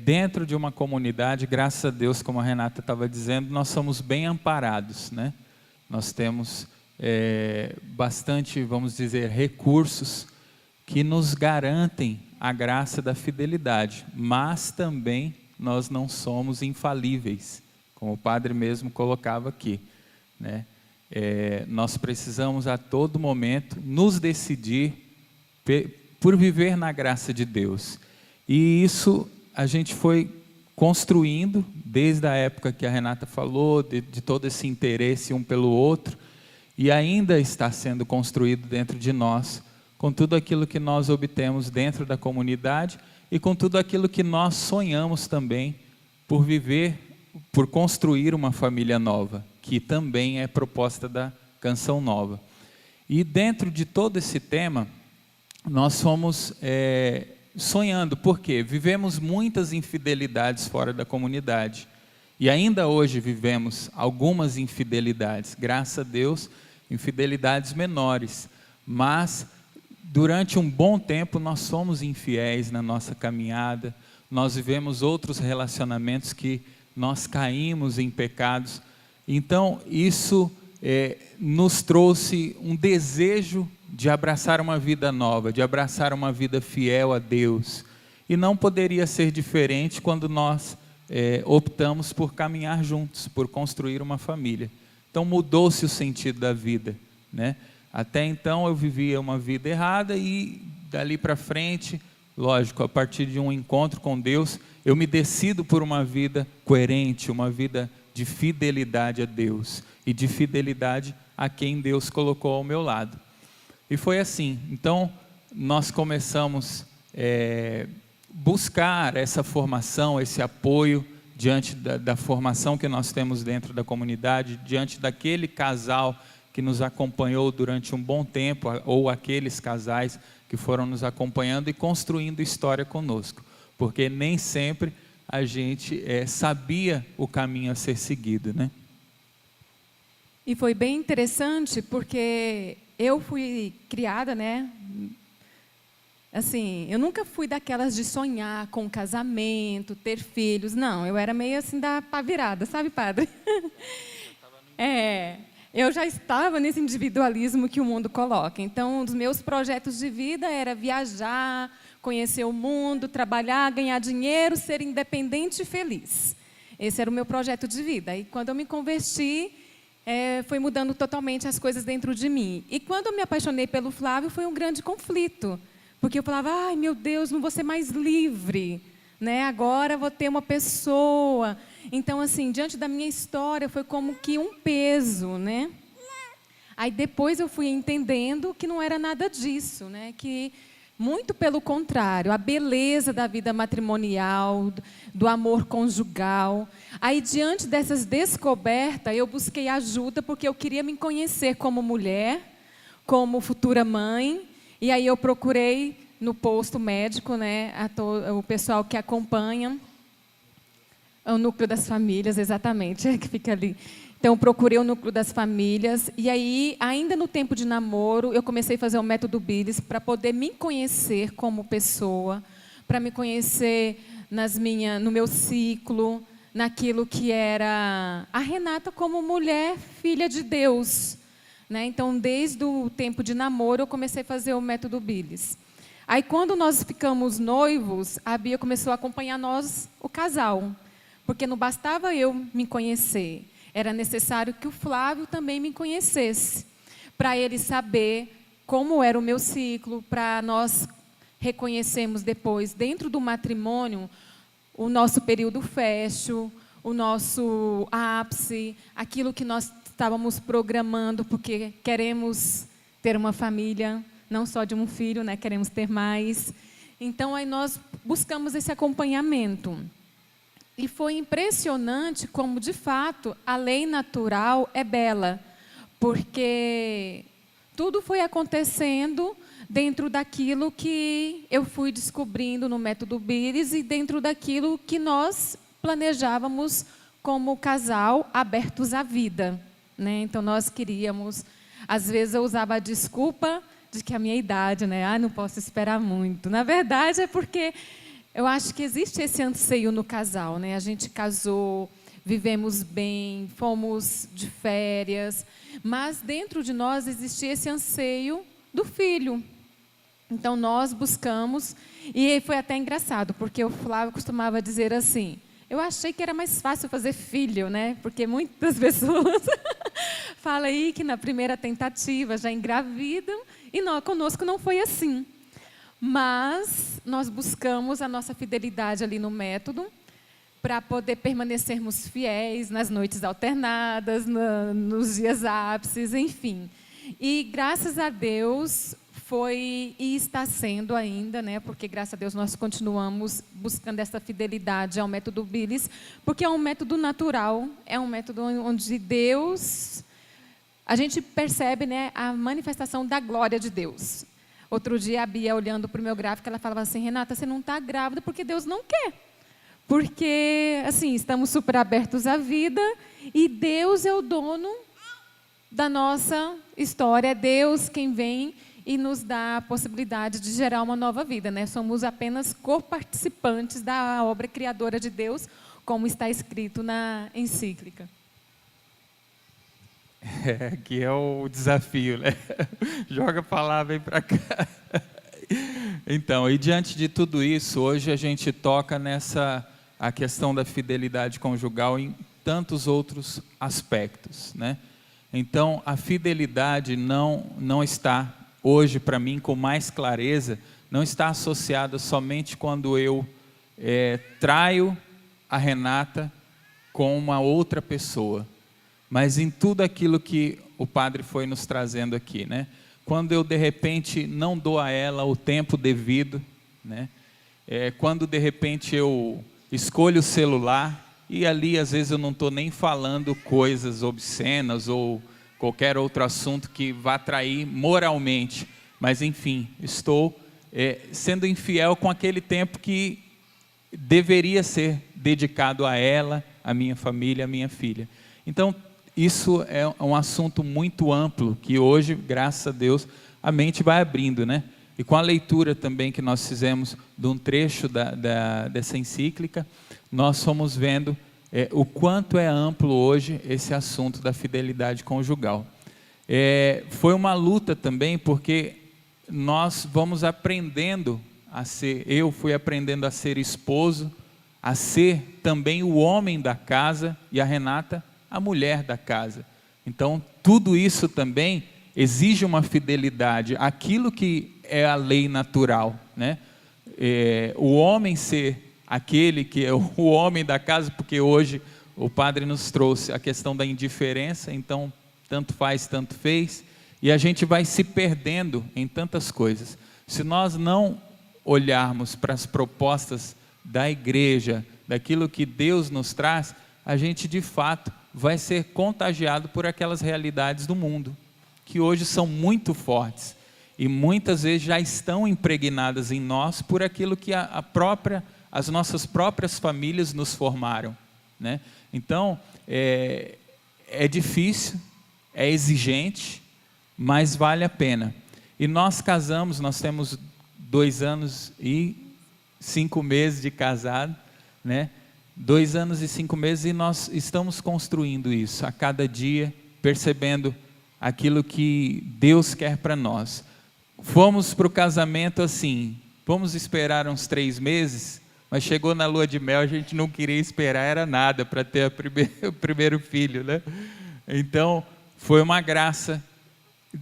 dentro de uma comunidade, graças a Deus, como a Renata estava dizendo, nós somos bem amparados, né? Nós temos bastante, vamos dizer, recursos que nos garantem a graça da fidelidade, mas também nós não somos infalíveis, como o padre mesmo colocava aqui, né? Nós precisamos a todo momento nos decidir por viver na graça de Deus. E isso a gente foi construindo desde a época que a Renata falou, de todo esse interesse um pelo outro, e ainda está sendo construído dentro de nós, com tudo aquilo que nós obtemos dentro da comunidade e com tudo aquilo que nós sonhamos também por viver, por construir uma família nova, que também é proposta da Canção Nova. E dentro de todo esse tema, nós fomos sonhando, porque vivemos muitas infidelidades fora da comunidade, e ainda hoje vivemos algumas infidelidades, graças a Deus, infidelidades menores, mas durante um bom tempo nós somos infiéis na nossa caminhada, nós vivemos outros relacionamentos que nós caímos em pecados. Então isso nos trouxe um desejo de abraçar uma vida nova, de abraçar uma vida fiel a Deus. E não poderia ser diferente quando nós optamos por caminhar juntos, por construir uma família. Então mudou-se o sentido da vida, né? Até então eu vivia uma vida errada e dali para frente, lógico, a partir de um encontro com Deus, eu me decido por uma vida coerente, uma vida de fidelidade a Deus e de fidelidade a quem Deus colocou ao meu lado. E foi assim. Então nós começamos buscar essa formação, esse apoio diante da formação que nós temos dentro da comunidade, diante daquele casal que nos acompanhou durante um bom tempo, ou aqueles casais que foram nos acompanhando e construindo história conosco, porque nem sempre a gente sabia o caminho a ser seguido, né? E foi bem interessante, porque eu fui criada, né? Assim, eu nunca fui daquelas de sonhar com casamento, ter filhos. Não, eu era meio assim da pá virada, sabe, padre? Eu já estava nesse individualismo que o mundo coloca. Então, um dos meus projetos de vida era viajar, conhecer o mundo, trabalhar, ganhar dinheiro, ser independente e feliz. Esse era o meu projeto de vida. E quando eu me converti, foi mudando totalmente as coisas dentro de mim. E quando eu me apaixonei pelo Flávio, foi um grande conflito. Porque eu falava, ai meu Deus, não vou ser mais livre, né? Agora vou ter uma pessoa. Então, assim, diante da minha história, foi como que um peso, né? Aí depois eu fui entendendo que não era nada disso, né? Que, muito pelo contrário, a beleza da vida matrimonial, do amor conjugal. Aí, diante dessas descobertas, eu busquei ajuda, porque eu queria me conhecer como mulher, como futura mãe, E aí eu procurei no posto médico, né, o pessoal que acompanha, o núcleo das famílias, exatamente, que fica ali. Então, procurei o núcleo das famílias, e aí, ainda no tempo de namoro, eu comecei a fazer o método Billis para poder me conhecer como pessoa, para me conhecer no meu ciclo, naquilo que era a Renata como mulher, filha de Deus, né? Então, desde o tempo de namoro, eu comecei a fazer o método Billis. Aí, quando nós ficamos noivos, a Bia começou a acompanhar nós, o casal, porque não bastava eu me conhecer, era necessário que o Flávio também me conhecesse, para ele saber como era o meu ciclo, para nós reconhecermos depois, dentro do matrimônio, o nosso período fecho, o nosso ápice, aquilo que nós estávamos programando, porque queremos ter uma família, não só de um filho, né? Queremos ter mais. Então, aí nós buscamos esse acompanhamento. E foi impressionante como, de fato, a lei natural é bela, porque tudo foi acontecendo dentro daquilo que eu fui descobrindo no método Billis e dentro daquilo que nós planejávamos como casal abertos à vida, né? Então, nós queríamos... Às vezes, eu usava a desculpa de que a minha idade, né? Não posso esperar muito. Na verdade, é porque... eu acho que existe esse anseio no casal, né? A gente casou, vivemos bem, fomos de férias, mas dentro de nós existia esse anseio do filho. Então, nós buscamos, e foi até engraçado, porque o Flávio costumava dizer assim, eu achei que era mais fácil fazer filho, né? Porque muitas pessoas falam aí que na primeira tentativa já engravidam, e conosco não foi assim. Mas nós buscamos a nossa fidelidade ali no método para poder permanecermos fiéis nas noites alternadas, nos dias ápices, enfim. E graças a Deus foi e está sendo ainda, né? Porque graças a Deus nós continuamos buscando essa fidelidade ao método Billis, porque é um método natural, é um método onde Deus, a gente percebe, né, a manifestação da glória de Deus. Outro dia, a Bia, olhando para o meu gráfico, ela falava assim, Renata, você não está grávida porque Deus não quer. Porque, assim, estamos super abertos à vida e Deus é o dono da nossa história. É Deus quem vem e nos dá a possibilidade de gerar uma nova vida, né? Somos apenas coparticipantes da obra criadora de Deus, como está escrito na encíclica. Que é o desafio, né? Joga a palavra aí para cá. Então, e diante de tudo isso, hoje a gente toca a questão da fidelidade conjugal em tantos outros aspectos, né? Então, a fidelidade não está, hoje para mim, com mais clareza, não está associada somente quando eu traio a Renata com uma outra pessoa, mas em tudo aquilo que o padre foi nos trazendo aqui, né? Quando eu, de repente, não dou a ela o tempo devido, né? Quando, de repente, eu escolho o celular e ali, às vezes, eu não estou nem falando coisas obscenas ou qualquer outro assunto que vá trair moralmente, mas, enfim, estou sendo infiel com aquele tempo que deveria ser dedicado a ela, a minha família, a minha filha. Então, isso é um assunto muito amplo, que hoje, graças a Deus, a mente vai abrindo, né? E com a leitura também que nós fizemos de um trecho dessa encíclica, nós fomos vendo o quanto é amplo hoje esse assunto da fidelidade conjugal. Foi uma luta também, porque nós vamos aprendendo a ser, eu fui aprendendo a ser esposo, a ser também o homem da casa, e a Renata a mulher da casa. Então, tudo isso também exige uma fidelidade, aquilo que é a lei natural, né? O homem ser aquele que é o homem da casa, porque hoje o padre nos trouxe a questão da indiferença, então, tanto faz, tanto fez, e a gente vai se perdendo em tantas coisas. Se nós não olharmos para as propostas da igreja, daquilo que Deus nos traz, a gente, de fato, vai ser contagiado por aquelas realidades do mundo, que hoje são muito fortes. e muitas vezes já estão impregnadas em nós por aquilo que as nossas próprias famílias nos formaram, né? Então, é difícil, é exigente, mas vale a pena. E nós casamos, nós temos 2 anos e 5 meses de casado, né? 2 anos e 5 meses, e nós estamos construindo isso a cada dia, percebendo aquilo que Deus quer para nós. Fomos para o casamento assim, vamos esperar uns 3 meses, mas chegou na lua de mel, a gente não queria esperar, era nada para ter o primeiro filho, né? Então, foi uma graça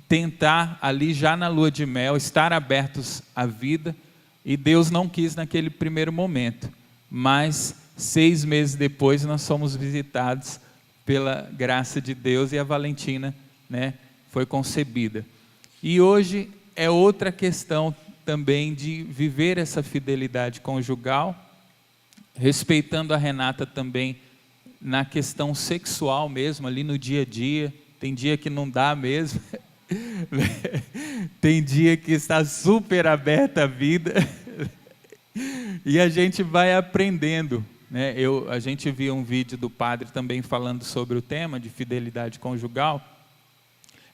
tentar ali já na lua de mel, estar abertos à vida, e Deus não quis naquele primeiro momento, mas 6 meses depois nós somos visitados pela graça de Deus e a Valentina, né, foi concebida. E hoje é outra questão também de viver essa fidelidade conjugal, respeitando a Renata também na questão sexual mesmo, ali no dia a dia. Tem dia que não dá mesmo, tem dia que está super aberta a vida, e a gente vai aprendendo, né? A gente viu um vídeo do padre também falando sobre o tema de fidelidade conjugal,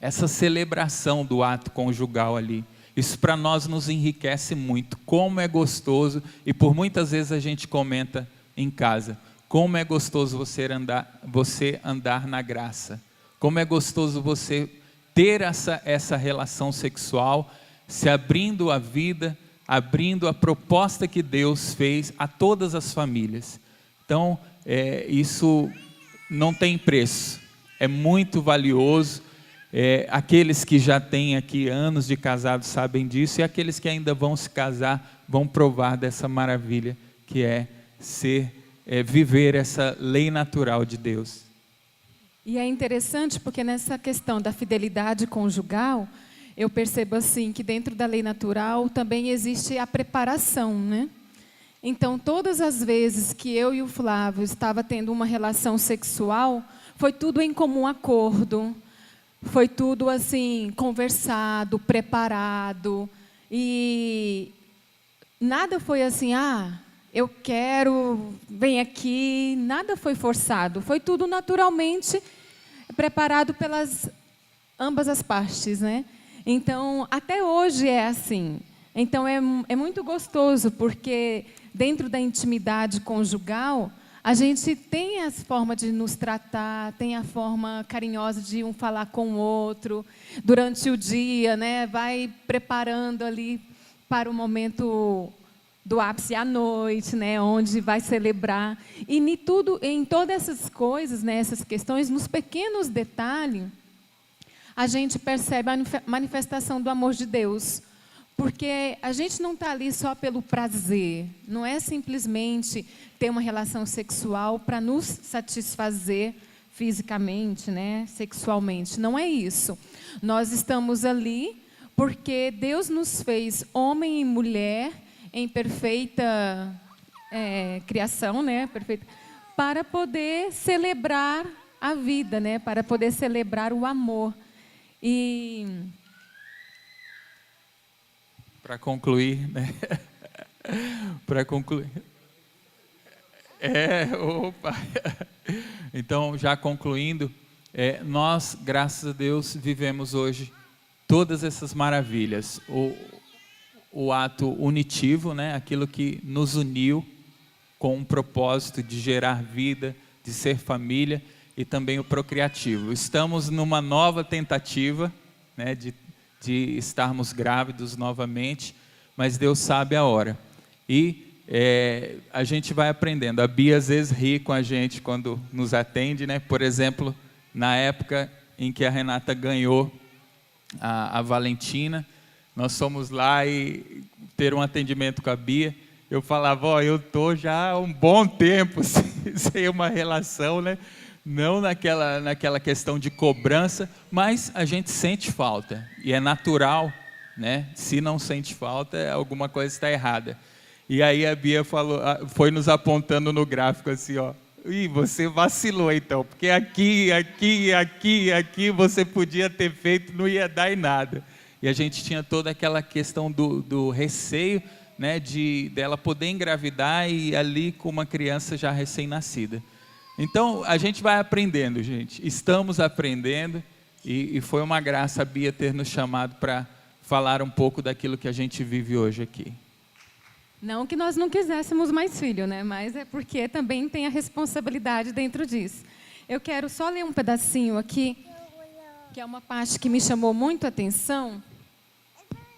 essa celebração do ato conjugal ali. Isso para nós nos enriquece muito, como é gostoso, e por muitas vezes a gente comenta em casa, como é gostoso você andar na graça, como é gostoso você ter essa relação sexual, se abrindo a vida, abrindo a proposta que Deus fez a todas as famílias. Então, isso não tem preço, é muito valioso. Aqueles que já têm aqui anos de casado sabem disso, e aqueles que ainda vão se casar vão provar dessa maravilha que é viver essa lei natural de Deus. E é interessante porque nessa questão da fidelidade conjugal, eu percebo assim que dentro da lei natural também existe a preparação, né? Então, todas as vezes que eu e o Flávio estava tendo uma relação sexual, foi tudo em comum acordo, foi tudo assim, conversado, preparado, e nada foi assim, eu quero, vem aqui, nada foi forçado, foi tudo naturalmente preparado pelas ambas as partes, né? Então, até hoje é assim. Então, é muito gostoso, porque dentro da intimidade conjugal, a gente tem as formas de nos tratar, tem a forma carinhosa de um falar com o outro, durante o dia, né? Vai preparando ali para o momento do ápice à noite, né, onde vai celebrar. E em todas essas coisas, né, essas questões, nos pequenos detalhes, a gente percebe a manifestação do amor de Deus. Porque a gente não está ali só pelo prazer, não é simplesmente ter uma relação sexual para nos satisfazer fisicamente, né, sexualmente. Não é isso. Nós estamos ali porque Deus nos fez homem e mulher em perfeita criação, né, perfeita, para poder celebrar a vida, né, para poder celebrar o amor. E para concluir, né? Para concluir. Então, já concluindo, nós, graças a Deus, vivemos hoje todas essas maravilhas. O ato unitivo, né? Aquilo que nos uniu com um propósito de gerar vida, de ser família, e também o procriativo. Estamos numa nova tentativa, né, de estarmos grávidos novamente, mas Deus sabe a hora. E a gente vai aprendendo. A Bia às vezes ri com a gente quando nos atende, né? Por exemplo, na época em que a Renata ganhou a Valentina, nós fomos lá e ter um atendimento com a Bia. Eu falava, eu estou já há um bom tempo sem uma relação, né? Não naquela questão de cobrança, mas a gente sente falta, e é natural, né? Se não sente falta, alguma coisa está errada. E aí a Bia foi nos apontando no gráfico assim, você vacilou então, porque aqui você podia ter feito, não ia dar em nada. e a gente tinha toda aquela questão do receio, né, dela poder engravidar e ali com uma criança já recém-nascida. Então, a gente vai aprendendo, gente. Estamos aprendendo e foi uma graça a Bia ter nos chamado para falar um pouco daquilo que a gente vive hoje aqui. Não que nós não quiséssemos mais filho, né? Mas é porque também tem a responsabilidade dentro disso. Eu quero só ler um pedacinho aqui, que é uma parte que me chamou muito a atenção,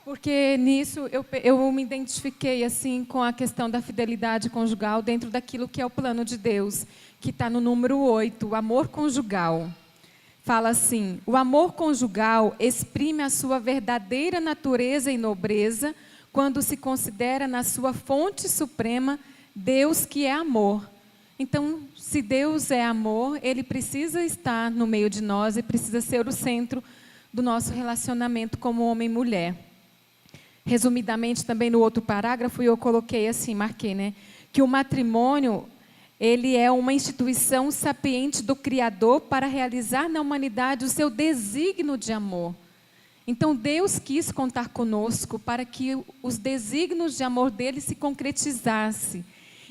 porque nisso eu me identifiquei assim com a questão da fidelidade conjugal dentro daquilo que é o plano de Deus, que está no número 8, o amor conjugal. Fala assim: o amor conjugal exprime a sua verdadeira natureza e nobreza quando se considera na sua fonte suprema Deus que é amor. Então, se Deus é amor, Ele precisa estar no meio de nós e precisa ser o centro do nosso relacionamento como homem e mulher. Resumidamente, também no outro parágrafo, eu coloquei assim, marquei, né? Que o matrimônio, ele é uma instituição sapiente do Criador para realizar na humanidade o seu desígnio de amor. Então, Deus quis contar conosco para que os desígnios de amor dele se concretizassem.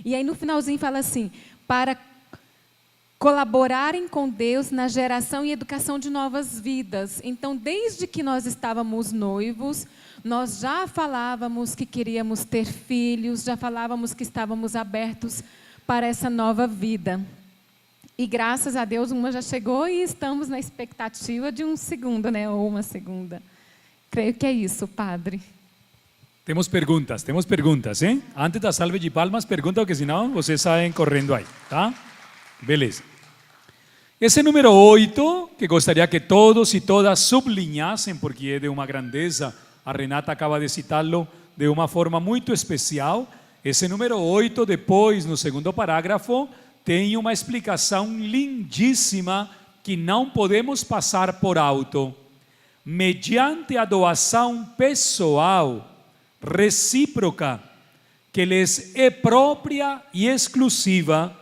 E aí, no finalzinho, fala assim: para colaborarem com Deus na geração e educação de novas vidas. Então, desde que nós estávamos noivos, nós já falávamos que queríamos ter filhos, já falávamos que estávamos abertos para essa nova vida. E graças a Deus, uma já chegou e estamos na expectativa de um segundo, né? Ou uma segunda. Creio que é isso, padre. Temos perguntas, hein? Antes da salve de palmas, pergunta, porque senão vocês saem correndo aí, tá? Beleza. Esse número 8, que gostaria que todos e todas sublinhassem, porque é de uma grandeza, a Renata acaba de citá-lo de uma forma muito especial. Esse número 8, depois, no segundo parágrafo, tem uma explicação lindíssima que não podemos passar por alto. Mediante a doação pessoal, recíproca, que lhes é própria e exclusiva,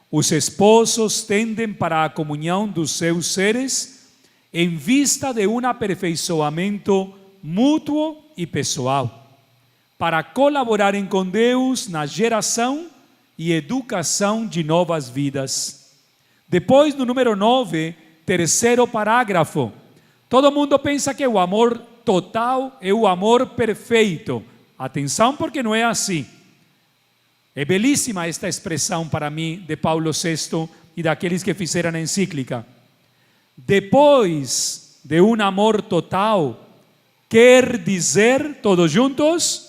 os esposos tendem para a comunhão dos seus seres em vista de um aperfeiçoamento mútuo e pessoal, para colaborarem com Deus na geração e educação de novas vidas. Depois, no número 9, terceiro parágrafo, todo mundo pensa que o amor total é o amor perfeito. Atenção, porque não é assim. É belíssima esta expressão para mim de Paulo VI e daqueles que fizeram a encíclica. Depois de um amor total, quer dizer, todos juntos,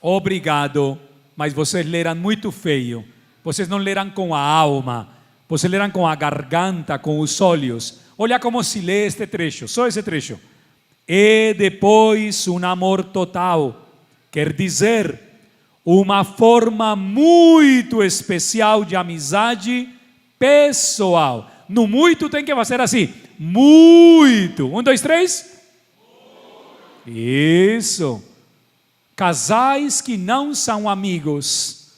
obrigado, mas vocês leram muito feio. Vocês não leram com a alma, vocês leram com a garganta, com os olhos. Olha como se lê este trecho, só esse trecho. E depois um amor total, quer dizer, uma forma muito especial de amizade pessoal. No muito tem que fazer assim, muito. 1, 2, 3. Isso. Casais que não são amigos,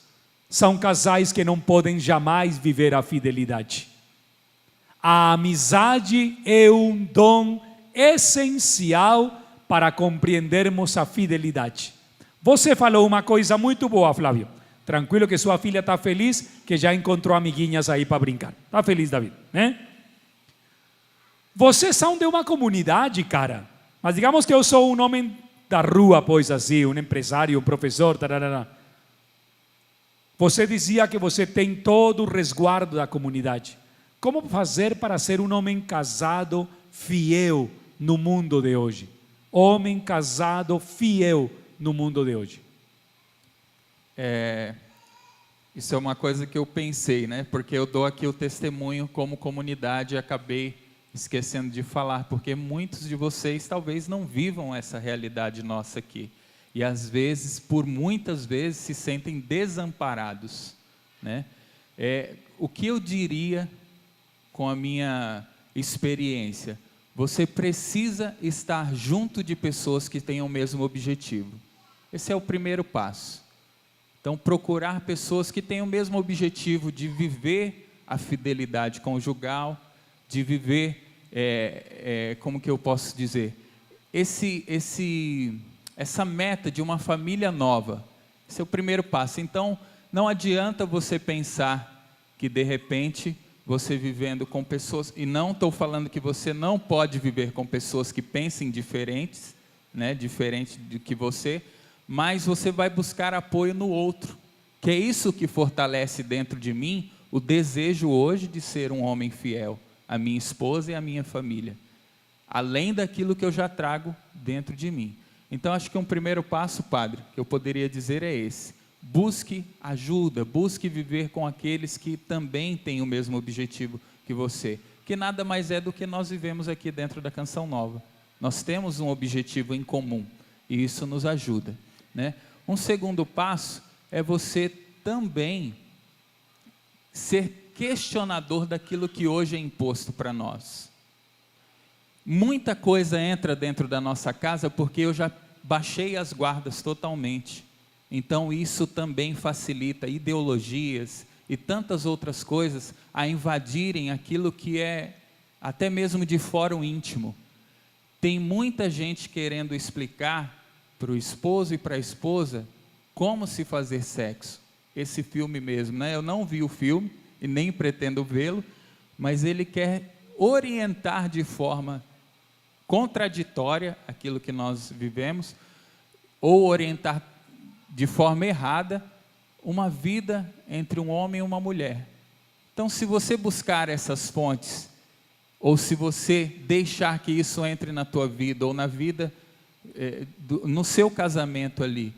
são casais que não podem jamais viver a fidelidade. A amizade é um dom essencial para compreendermos a fidelidade. Você falou uma coisa muito boa, Flávio. Tranquilo que sua filha está feliz, que já encontrou amiguinhas aí para brincar. Está feliz, David, né? Vocês são de uma comunidade, cara. Mas digamos que eu sou um homem da rua, pois assim, um empresário, um professor, tarará. Você dizia que você tem todo o resguardo da comunidade. Como fazer para ser um homem casado fiel no mundo de hoje? Homem casado fiel no mundo de hoje. Isso é uma coisa que eu pensei, né? Porque eu dou aqui o testemunho como comunidade e acabei esquecendo de falar, porque muitos de vocês talvez não vivam essa realidade nossa aqui. E às vezes, por muitas vezes, se sentem desamparados, né? O que eu diria com a minha experiência? Você precisa estar junto de pessoas que tenham o mesmo objetivo. Esse é o primeiro passo. Então, procurar pessoas que tenham o mesmo objetivo de viver a fidelidade conjugal, de viver como que eu posso dizer? Essa meta de uma família nova. Esse é o primeiro passo. Então, não adianta você pensar que, de repente, você vivendo com pessoas, e não estou falando que você não pode viver com pessoas que pensem diferentes, né, diferente do que você, mas você vai buscar apoio no outro, que é isso que fortalece dentro de mim o desejo hoje de ser um homem fiel à minha esposa e à minha família, além daquilo que eu já trago dentro de mim. Então, acho que um primeiro passo, padre, que eu poderia dizer é esse: busque ajuda, busque viver com aqueles que também têm o mesmo objetivo que você, que nada mais é do que nós vivemos aqui dentro da Canção Nova. Nós temos um objetivo em comum e isso nos ajuda, né? Um segundo passo é você também ser questionador daquilo que hoje é imposto para nós. Muita coisa entra dentro da nossa casa porque eu já baixei as guardas totalmente. Então isso também facilita ideologias e tantas outras coisas a invadirem aquilo que é até mesmo de fórum íntimo. Tem muita gente querendo explicar para o esposo e para a esposa como se fazer sexo. Esse filme mesmo, né? Eu não vi o filme e nem pretendo vê-lo, mas ele quer orientar de forma contraditória aquilo que nós vivemos, ou orientar de forma errada uma vida entre um homem e uma mulher. Então, se você buscar essas fontes, ou se você deixar que isso entre na tua vida, ou na vida, no seu casamento ali,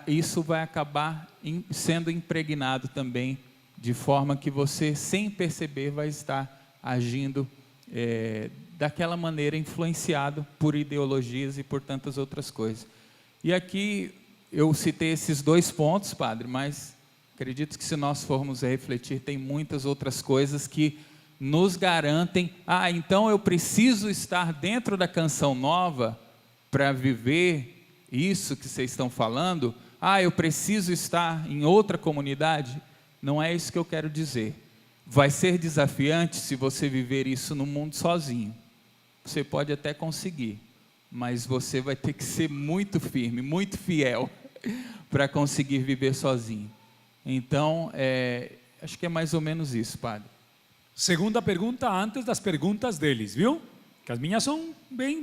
isso vai acabar sendo impregnado também, de forma que você, sem perceber, vai estar agindo daquela maneira, influenciado por ideologias e por tantas outras coisas. E aqui eu citei esses 2 pontos, padre, mas acredito que se nós formos refletir, tem muitas outras coisas que nos garantem, então eu preciso estar dentro da Canção Nova para viver isso que vocês estão falando, eu preciso estar em outra comunidade. Não é isso que eu quero dizer. Vai ser desafiante se você viver isso no mundo sozinho. Você pode até conseguir, mas você vai ter que ser muito firme, muito fiel para conseguir viver sozinho. Então, acho que é mais ou menos isso, padre. Segunda pergunta antes das perguntas deles, viu? Que as minhas são bem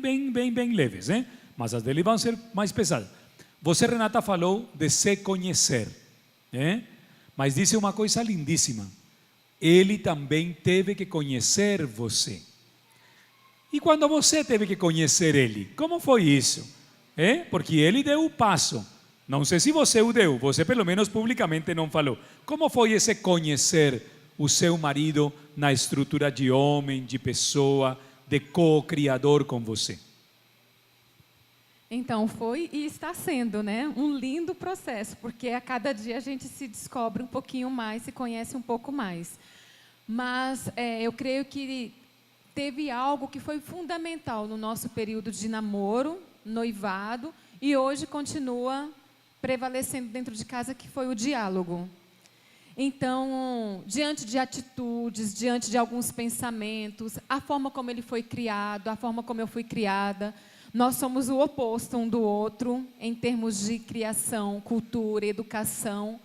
leves, hein? Mas as deles vão ser mais pesadas. Você, Renata, falou de se conhecer, mas disse uma coisa lindíssima. Ele também teve que conhecer você. E quando você teve que conhecer ele, como foi isso? Porque ele deu o passo. Não sei se você o deu, você pelo menos publicamente não falou. Como foi esse conhecer o seu marido na estrutura de homem, de pessoa, de co-criador com você? Então, foi e está sendo, né, um lindo processo, porque a cada dia a gente se descobre um pouquinho mais, se conhece um pouco mais. Mas eu creio que teve algo que foi fundamental no nosso período de namoro, noivado, e hoje continua prevalecendo dentro de casa, que foi o diálogo. Então, diante de atitudes, diante de alguns pensamentos, a forma como ele foi criado, a forma como eu fui criada, nós somos o oposto um do outro, em termos de criação, cultura, educação.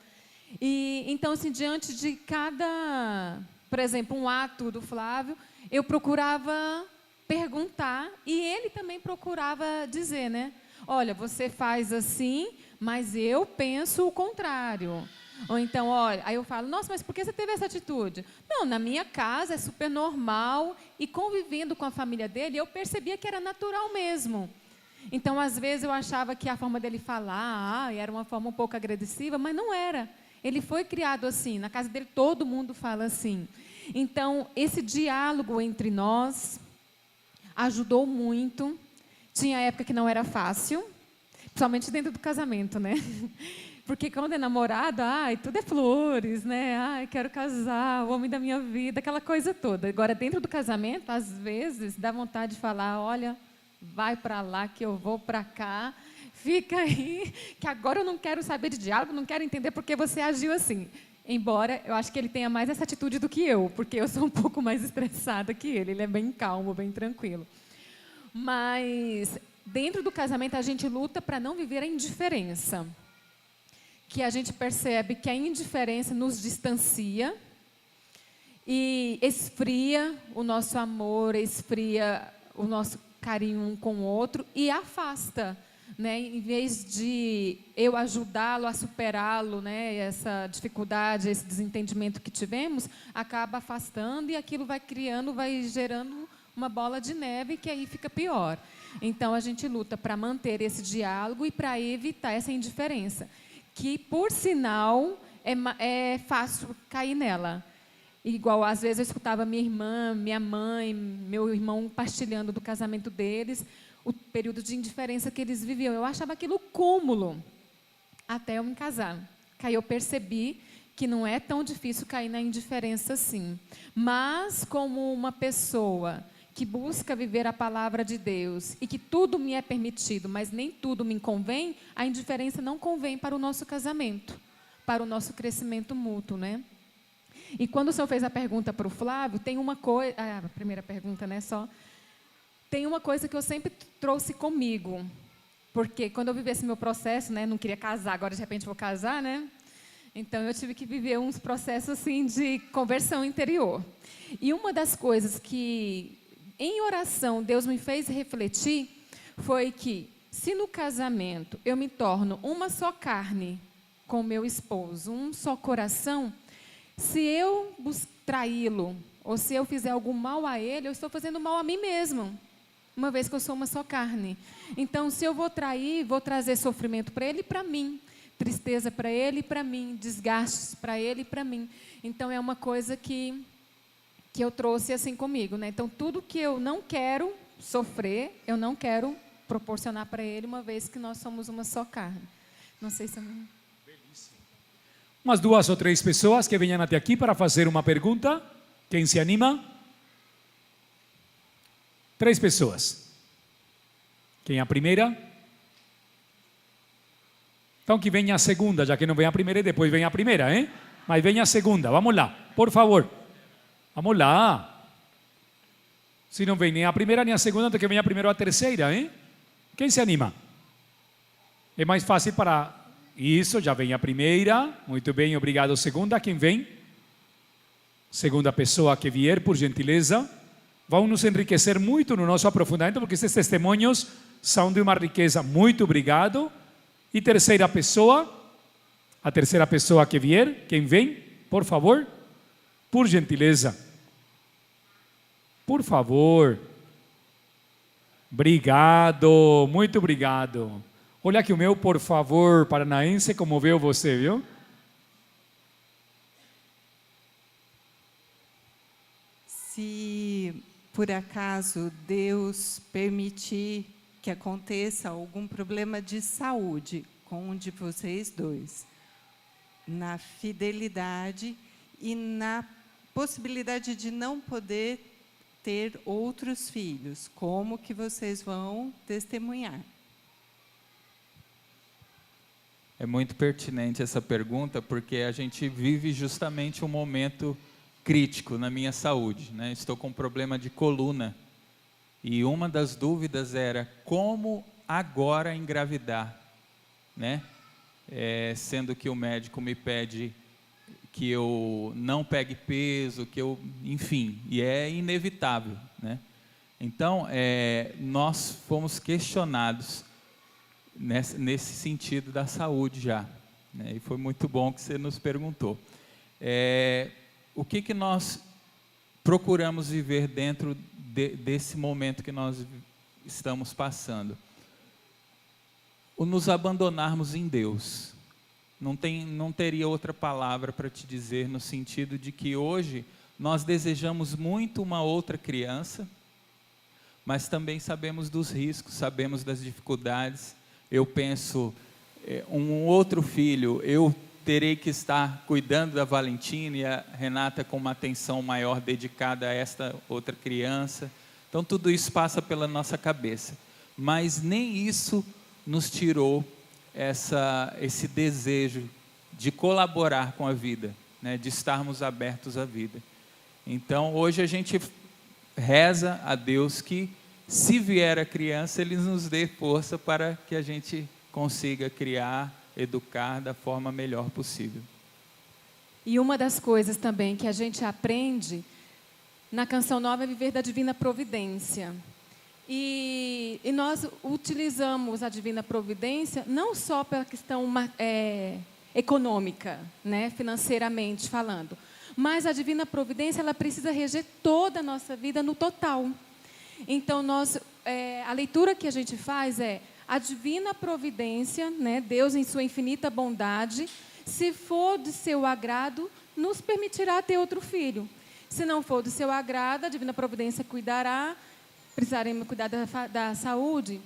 E, então, assim, diante de cada, por exemplo, um ato do Flávio, eu procurava perguntar, e ele também procurava dizer, né? Olha, você faz assim, mas eu penso o contrário. Ou então, olha, aí eu falo, nossa, mas por que você teve essa atitude? Não, na minha casa é super normal, e convivendo com a família dele, eu percebia que era natural mesmo. Então, às vezes, eu achava que a forma dele falar era uma forma um pouco agressiva, mas não era. Ele foi criado assim, na casa dele todo mundo fala assim. Então, esse diálogo entre nós ajudou muito. Tinha época que não era fácil, principalmente dentro do casamento, né? Porque quando é namorado, tudo é flores, né? Quero casar, o homem da minha vida, aquela coisa toda. Agora, dentro do casamento, às vezes, dá vontade de falar, olha, vai para lá que eu vou para cá, fica aí, que agora eu não quero saber de diálogo, não quero entender porque você agiu assim. Embora eu acho que ele tenha mais essa atitude do que eu, porque eu sou um pouco mais estressada que ele. Ele é bem calmo, bem tranquilo. Mas dentro do casamento a gente luta para não viver a indiferença. Que a gente percebe que a indiferença nos distancia e esfria o nosso amor, esfria o nosso carinho um com o outro e afasta, né? Em vez de eu ajudá-lo a superá-lo, né? Essa dificuldade, esse desentendimento que tivemos, acaba afastando e aquilo vai criando, vai gerando uma bola de neve que aí fica pior. Então a gente luta para manter esse diálogo e para evitar essa indiferença, que por sinal é fácil cair nela. Igual, às vezes, eu escutava minha irmã, minha mãe, meu irmão partilhando do casamento deles, o período de indiferença que eles viviam. Eu achava aquilo cúmulo, até eu me casar. Que aí eu percebi que não é tão difícil cair na indiferença assim. Mas, como uma pessoa que busca viver a palavra de Deus e que tudo me é permitido, mas nem tudo me convém, a indiferença não convém para o nosso casamento, para o nosso crescimento mútuo, né? E quando o senhor fez a pergunta para o Flávio, tem uma coisa... a primeira pergunta, né, só. Tem uma coisa que eu sempre trouxe comigo. Porque quando eu vivi esse meu processo, né, não queria casar, agora de repente vou casar, né? Então eu tive que viver uns processos assim de conversão interior. E uma das coisas que, em oração, Deus me fez refletir, foi que, se no casamento eu me torno uma só carne com meu esposo, um só coração... Se eu traí-lo, ou se eu fizer algum mal a ele, eu estou fazendo mal a mim mesmo, uma vez que eu sou uma só carne. Então, se eu vou trair, vou trazer sofrimento para ele e para mim, tristeza para ele e para mim, desgastes para ele e para mim. Então, é uma coisa que eu trouxe assim comigo, né? Então, tudo que eu não quero sofrer, eu não quero proporcionar para ele, uma vez que nós somos uma só carne. Não sei se... Umas 2 ou 3 pessoas que venham até aqui para fazer uma pergunta. Quem se anima? 3 pessoas. Quem é a primeira? Então que venha a segunda, já que não vem a primeira e depois vem a primeira, hein? Mas venha a segunda, vamos lá, por favor. Vamos lá. Se não vem nem a primeira nem a segunda, então que venha primeiro a terceira, hein? Quem se anima? É mais fácil para... Isso, já vem a primeira. Muito bem, obrigado. Segunda, quem vem? Segunda pessoa que vier, por gentileza. Vão nos enriquecer muito no nosso aprofundamento, porque esses testemunhos são de uma riqueza. Muito obrigado. E terceira pessoa, a terceira pessoa que vier, quem vem? Por favor, por gentileza. Por favor. Obrigado, muito obrigado. Olha que o meu, por favor, paranaense, comoveu você, viu? Se por acaso Deus permitir que aconteça algum problema de saúde com um de vocês dois, na fidelidade e na possibilidade de não poder ter outros filhos, como que vocês vão testemunhar? É muito pertinente essa pergunta, porque a gente vive justamente um momento crítico na minha saúde, né? Estou com um problema de coluna, e uma das dúvidas era como agora engravidar, né? Sendo que o médico me pede que eu não pegue peso, que eu, enfim, e é inevitável, né? Então, nós fomos questionados nesse sentido da saúde já, né? E foi muito bom que você nos perguntou. O que nós procuramos viver dentro desse momento que nós estamos passando? O nos abandonarmos em Deus. Não teria outra palavra para te dizer, no sentido de que hoje nós desejamos muito uma outra criança, mas também sabemos dos riscos, sabemos das dificuldades. Eu penso, um outro filho, eu terei que estar cuidando da Valentina e a Renata com uma atenção maior dedicada a esta outra criança. Então, tudo isso passa pela nossa cabeça. Mas nem isso nos tirou esse desejo de colaborar com a vida, né, de estarmos abertos à vida. Então, hoje a gente reza a Deus que, se vier a criança, Ele nos dê força para que a gente consiga criar, educar da forma melhor possível. E uma das coisas também que a gente aprende na Canção Nova é viver da Divina Providência. E nós utilizamos a Divina Providência não só pela questão econômica, né, financeiramente falando, mas a Divina Providência ela precisa reger toda a nossa vida no total. Então, a leitura que a gente faz é a Divina Providência, né, Deus em sua infinita bondade, se for de seu agrado, nos permitirá ter outro filho. Se não for do seu agrado, a Divina Providência cuidará. Precisaremos cuidar da saúde?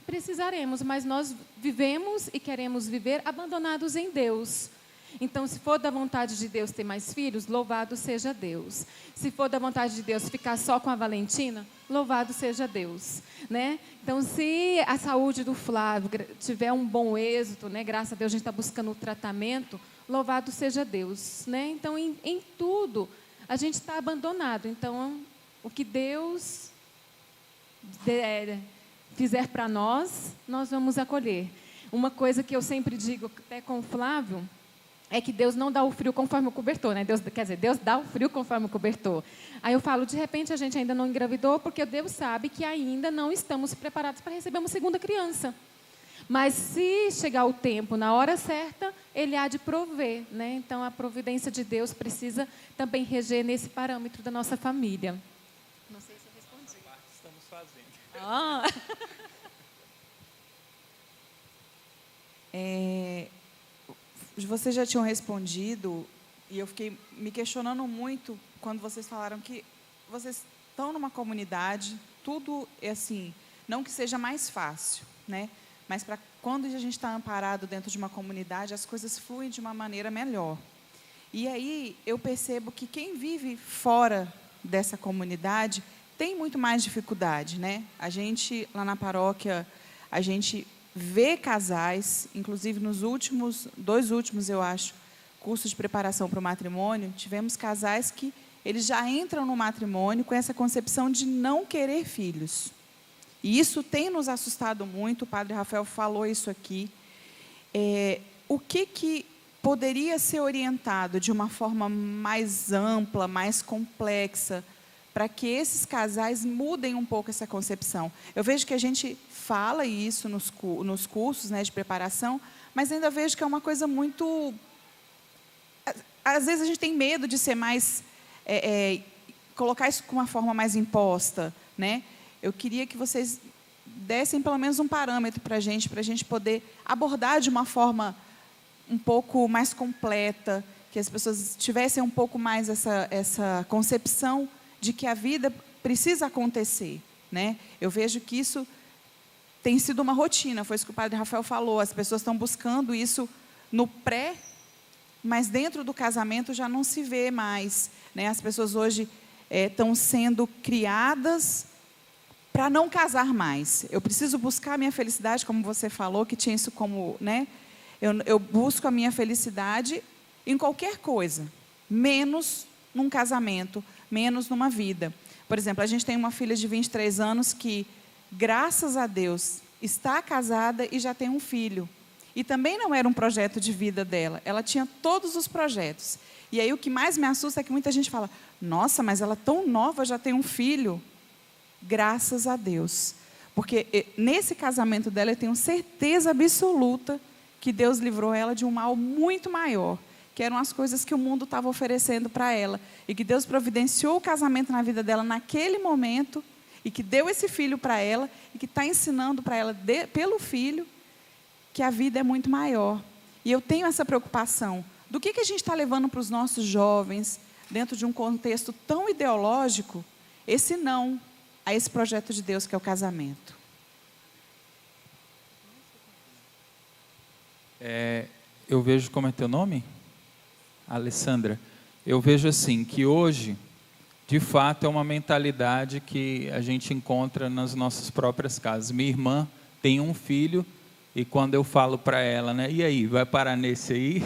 Precisaremos, mas nós vivemos e queremos viver abandonados em Deus. Então, se for da vontade de Deus ter mais filhos, louvado seja Deus. Se for da vontade de Deus ficar só com a Valentina, louvado seja Deus, né? Então, se a saúde do Flávio tiver um bom êxito, né? Graças a Deus a gente está buscando o tratamento, louvado seja Deus, né? Então, em tudo, a gente está abandonado. Então, o que Deus fizer para nós, nós vamos acolher. Uma coisa que eu sempre digo, até com o Flávio, é que Deus não dá o frio conforme o cobertor, né? Deus dá o frio conforme o cobertor. Aí eu falo, de repente a gente ainda não engravidou, porque Deus sabe que ainda não estamos preparados para receber uma segunda criança. Mas se chegar o tempo, na hora certa, Ele há de prover, né? Então a providência de Deus precisa também reger nesse parâmetro da nossa família. Não sei se eu respondi. Estamos fazendo. Vocês já tinham respondido, e eu fiquei me questionando muito quando vocês falaram que vocês estão numa comunidade, tudo é assim, não que seja mais fácil, né? Mas para quando a gente está amparado dentro de uma comunidade, as coisas fluem de uma maneira melhor. E aí eu percebo que quem vive fora dessa comunidade tem muito mais dificuldade, né? A gente, lá na paróquia, a gente vê casais, inclusive nos dois últimos, eu acho, cursos de preparação para o matrimônio, tivemos casais que eles já entram no matrimônio com essa concepção de não querer filhos. E isso tem nos assustado muito, o Padre Rafael falou isso aqui. O que poderia ser orientado de uma forma mais ampla, mais complexa, para que esses casais mudem um pouco essa concepção? Eu vejo que a gente fala isso nos cursos, né, de preparação, mas ainda vejo que é uma coisa muito... Às vezes a gente tem medo de ser mais... colocar isso com uma forma mais imposta, né? Eu queria que vocês dessem pelo menos um parâmetro para a gente poder abordar de uma forma um pouco mais completa, que as pessoas tivessem um pouco mais essa concepção de que a vida precisa acontecer, né? Eu vejo que isso tem sido uma rotina, foi isso que o Padre Rafael falou, as pessoas estão buscando isso no pré, mas dentro do casamento já não se vê mais, né? As pessoas hoje estão sendo criadas para não casar mais. Eu preciso buscar a minha felicidade, como você falou, que tinha isso como, né? Eu busco a minha felicidade em qualquer coisa, menos num casamento, menos numa vida. Por exemplo, a gente tem uma filha de 23 anos que, graças a Deus, está casada e já tem um filho. E também não era um projeto de vida dela, ela tinha todos os projetos. E aí o que mais me assusta é que muita gente fala, nossa, mas ela tão nova já tem um filho. Graças a Deus. Porque nesse casamento dela eu tenho certeza absoluta que Deus livrou ela de um mal muito maior, que eram as coisas que o mundo estava oferecendo para ela. E que Deus providenciou o casamento na vida dela naquele momento, e que deu esse filho para ela, e que está ensinando para ela, pelo filho, que a vida é muito maior. E eu tenho essa preocupação. Do que a gente está levando para os nossos jovens, dentro de um contexto tão ideológico, esse não a esse projeto de Deus que é o casamento. Eu vejo, como é teu nome? Alessandra. Eu vejo assim, que hoje, de fato, é uma mentalidade que a gente encontra nas nossas próprias casas. Minha irmã tem um filho, e quando eu falo para ela, né, e aí, vai parar nesse aí?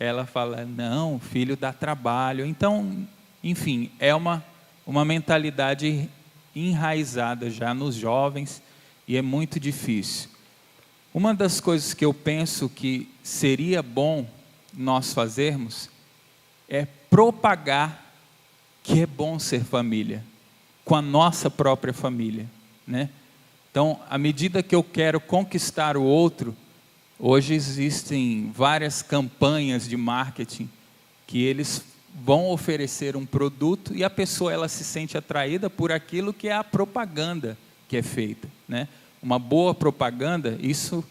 ela fala, não, filho dá trabalho. Então, enfim, é uma mentalidade enraizada já nos jovens e é muito difícil. Uma das coisas que eu penso que seria bom nós fazermos é propagar que é bom ser família, com a nossa própria família, né? Então, à medida que eu quero conquistar o outro, hoje existem várias campanhas de marketing que eles vão oferecer um produto e a pessoa ela se sente atraída por aquilo que é a propaganda que é feita, né? Uma boa propaganda, isso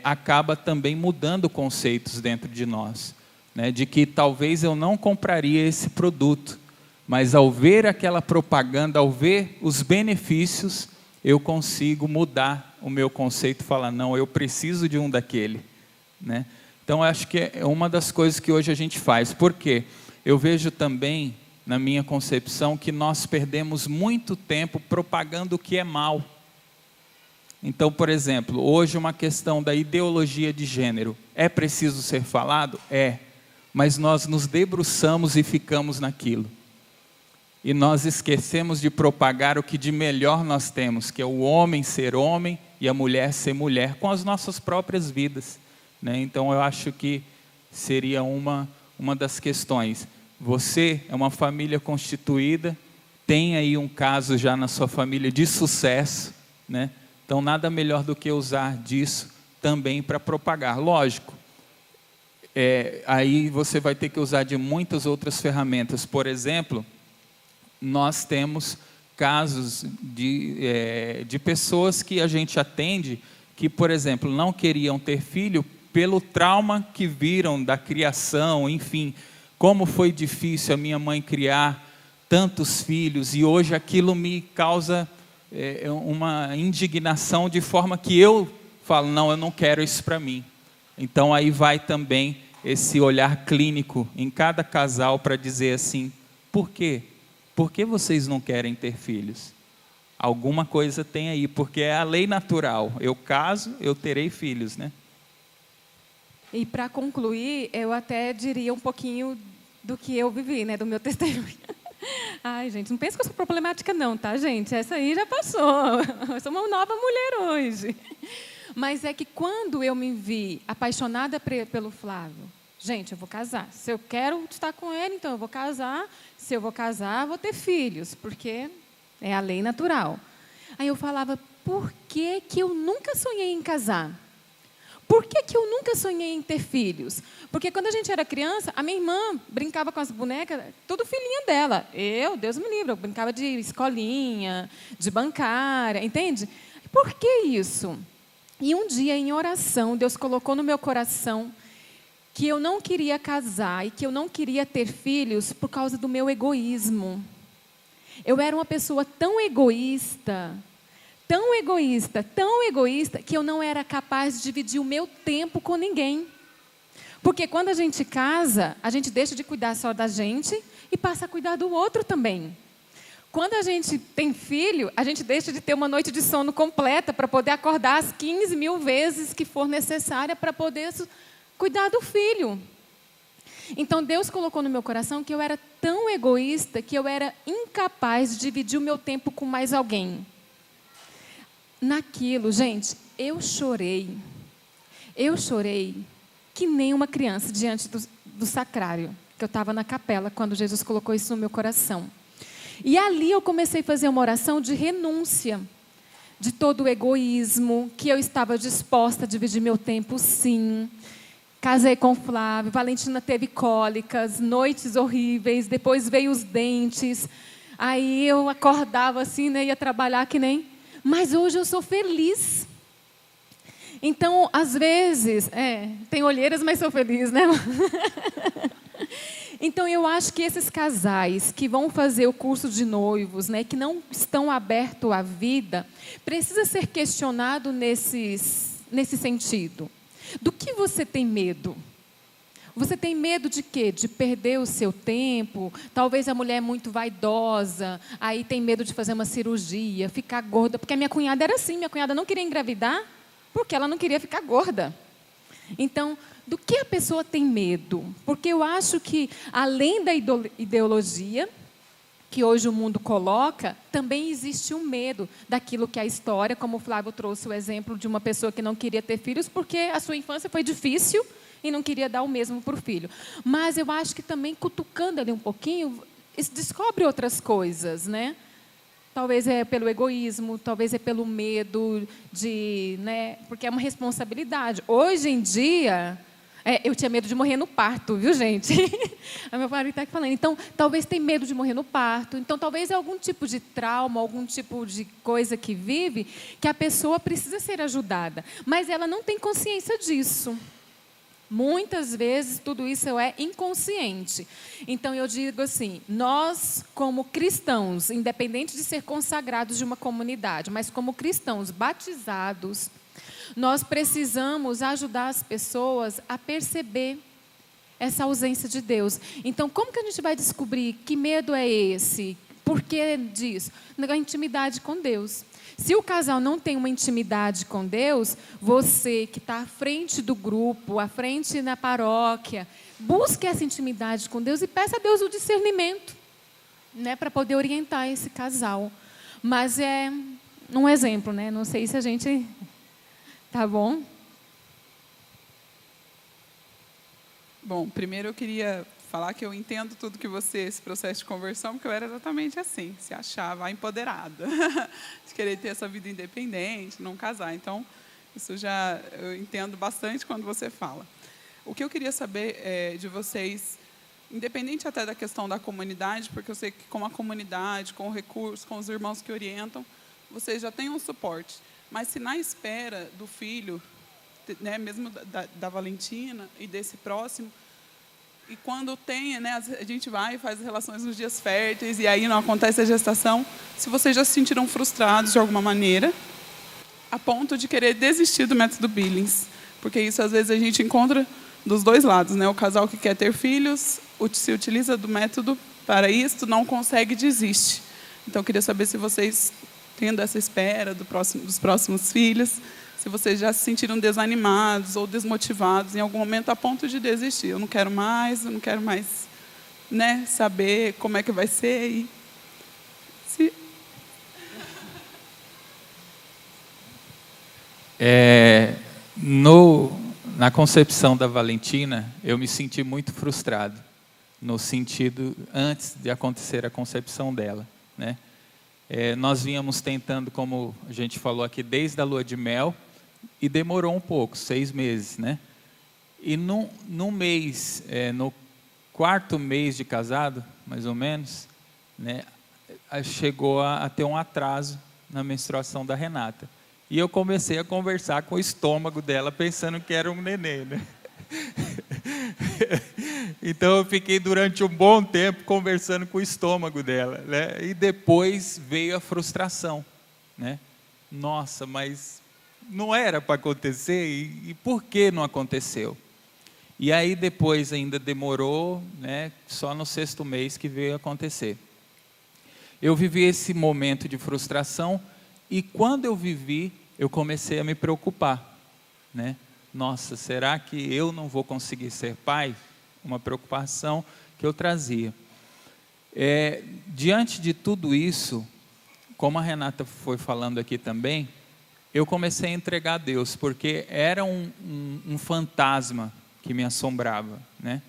acaba também mudando conceitos dentro de nós, né? De que talvez eu não compraria esse produto, mas ao ver aquela propaganda, ao ver os benefícios, eu consigo mudar o meu conceito e falar, não, eu preciso de um daquele, né? Então, acho que é uma das coisas que hoje a gente faz, porque eu vejo também, na minha concepção, que nós perdemos muito tempo propagando o que é mal. Então, por exemplo, hoje uma questão da ideologia de gênero, é preciso ser falado? É, mas nós nos debruçamos e ficamos naquilo. E nós esquecemos de propagar o que de melhor nós temos, que é o homem ser homem e a mulher ser mulher, com as nossas próprias vidas, né? Então, eu acho que seria uma das questões. Você é uma família constituída, tem aí um caso já na sua família de sucesso, né? Então, nada melhor do que usar disso também para propagar. Lógico, aí você vai ter que usar de muitas outras ferramentas. Por exemplo, nós temos casos de pessoas que a gente atende que, por exemplo, não queriam ter filho pelo trauma que viram da criação, enfim, como foi difícil a minha mãe criar tantos filhos e hoje aquilo me causa uma indignação de forma que eu falo, não, eu não quero isso para mim. Então aí vai também esse olhar clínico em cada casal para dizer assim, por quê? Por que vocês não querem ter filhos? Alguma coisa tem aí, porque é a lei natural. Eu caso, eu terei filhos, né? E para concluir, eu até diria um pouquinho do que eu vivi, né, do meu testemunho. Ai, gente, não pense que eu sou problemática não, tá, gente? Essa aí já passou. Eu sou uma nova mulher hoje. Mas é que quando eu me vi apaixonada pelo Flávio, gente, eu vou casar. Se eu quero estar com ele, então eu vou casar. Se eu vou casar, vou ter filhos, porque é a lei natural. Aí eu falava, por que que eu nunca sonhei em casar? Por que que eu nunca sonhei em ter filhos? Porque quando a gente era criança, a minha irmã brincava com as bonecas, tudo filhinha dela. Eu, Deus me livre, eu brincava de escolinha, de bancária, entende? Por que isso? E um dia, em oração, Deus colocou no meu coração que eu não queria casar e que eu não queria ter filhos por causa do meu egoísmo. Eu era uma pessoa tão egoísta, que eu não era capaz de dividir o meu tempo com ninguém. Porque quando a gente casa, a gente deixa de cuidar só da gente e passa a cuidar do outro também. Quando a gente tem filho, a gente deixa de ter uma noite de sono completa para poder acordar as 15 mil vezes que for necessária para poder cuidar do filho. Então, Deus colocou no meu coração que eu era tão egoísta que eu era incapaz de dividir o meu tempo com mais alguém. Naquilo, gente, eu chorei que nem uma criança diante do sacrário, que eu estava na capela quando Jesus colocou isso no meu coração. E ali eu comecei a fazer uma oração de renúncia, de todo o egoísmo, que eu estava disposta a dividir meu tempo, sim. Casei com o Flávio, Valentina teve cólicas, noites horríveis, depois veio os dentes. Aí eu acordava assim, né, ia trabalhar que nem... Mas hoje eu sou feliz. Então, às vezes, tem olheiras, mas sou feliz, né? Então, eu acho que esses casais que vão fazer o curso de noivos, né, que não estão abertos à vida, precisa ser questionado nesse sentido. Do que você tem medo? Você tem medo de quê? De perder o seu tempo? Talvez a mulher é muito vaidosa, aí tem medo de fazer uma cirurgia, ficar gorda. Porque a minha cunhada era assim, minha cunhada não queria engravidar porque ela não queria ficar gorda. Então, do que a pessoa tem medo? Porque eu acho que, além da ideologia que hoje o mundo coloca, também existe um medo daquilo que é a história, como o Flávio trouxe o exemplo de uma pessoa que não queria ter filhos porque a sua infância foi difícil e não queria dar o mesmo para o filho. Mas eu acho que também, cutucando ali um pouquinho, descobre outras coisas, né? Talvez é pelo egoísmo, talvez é pelo medo de, né? Porque é uma responsabilidade. Hoje em dia, eu tinha medo de morrer no parto, viu, gente? A meu marido está aqui falando. Então, talvez tenha medo de morrer no parto. Então, talvez é algum tipo de trauma, algum tipo de coisa que vive, que a pessoa precisa ser ajudada. Mas ela não tem consciência disso. Muitas vezes, tudo isso é inconsciente. Então, eu digo assim, nós, como cristãos, independente de ser consagrados de uma comunidade, mas como cristãos batizados, nós precisamos ajudar as pessoas a perceber essa ausência de Deus. Então, como que a gente vai descobrir que medo é esse? Por que disso? Na intimidade com Deus. Se o casal não tem uma intimidade com Deus, você que está à frente do grupo, à frente na paróquia, busque essa intimidade com Deus e peça a Deus o discernimento, né, para poder orientar esse casal. Mas é um exemplo, né? Não sei se a gente... Tá bom? Bom, primeiro eu queria falar que eu entendo tudo que esse processo de conversão, porque eu era exatamente assim, se achava empoderada, de querer ter essa vida independente, não casar. Então, isso eu entendo bastante quando você fala. O que eu queria saber de vocês, independente até da questão da comunidade, porque eu sei que com a comunidade, com o recurso, com os irmãos que orientam, vocês já têm um suporte. Mas se na espera do filho, né, mesmo da Valentina e desse próximo, e quando tem, né, a gente vai e faz as relações nos dias férteis, e aí não acontece a gestação, se vocês já se sentiram frustrados de alguma maneira, a ponto de querer desistir do método Billings. Porque isso, às vezes, a gente encontra dos dois lados, né? O casal que quer ter filhos, se utiliza do método para isso, não consegue, desiste. Então, eu queria saber se vocês, tendo essa espera dos próximos filhos, se vocês já se sentiram desanimados ou desmotivados em algum momento a ponto de desistir. Eu não quero mais, né, saber como é que vai ser. Na concepção da Valentina, eu me senti muito frustrado, no sentido, antes de acontecer a concepção dela, né? Nós vínhamos tentando, como a gente falou aqui, desde a lua de mel, e demorou um pouco, 6 meses, né? E no 4º mês de casado, mais ou menos, né, chegou a ter um atraso na menstruação da Renata. E eu comecei a conversar com o estômago dela, pensando que era um neném, né? Então eu fiquei durante um bom tempo conversando com o estômago dela, né? E depois veio a frustração, né? Nossa, mas não era para acontecer, e por que não aconteceu? E aí depois ainda demorou, né? Só no 6º mês que veio acontecer. Eu vivi esse momento de frustração, e quando eu vivi, eu comecei a me preocupar, né? Nossa, será que eu não vou conseguir ser pai? Uma preocupação que eu trazia. Diante de tudo isso, como a Renata foi falando aqui também, eu comecei a entregar a Deus, porque era um fantasma que me assombrava, né?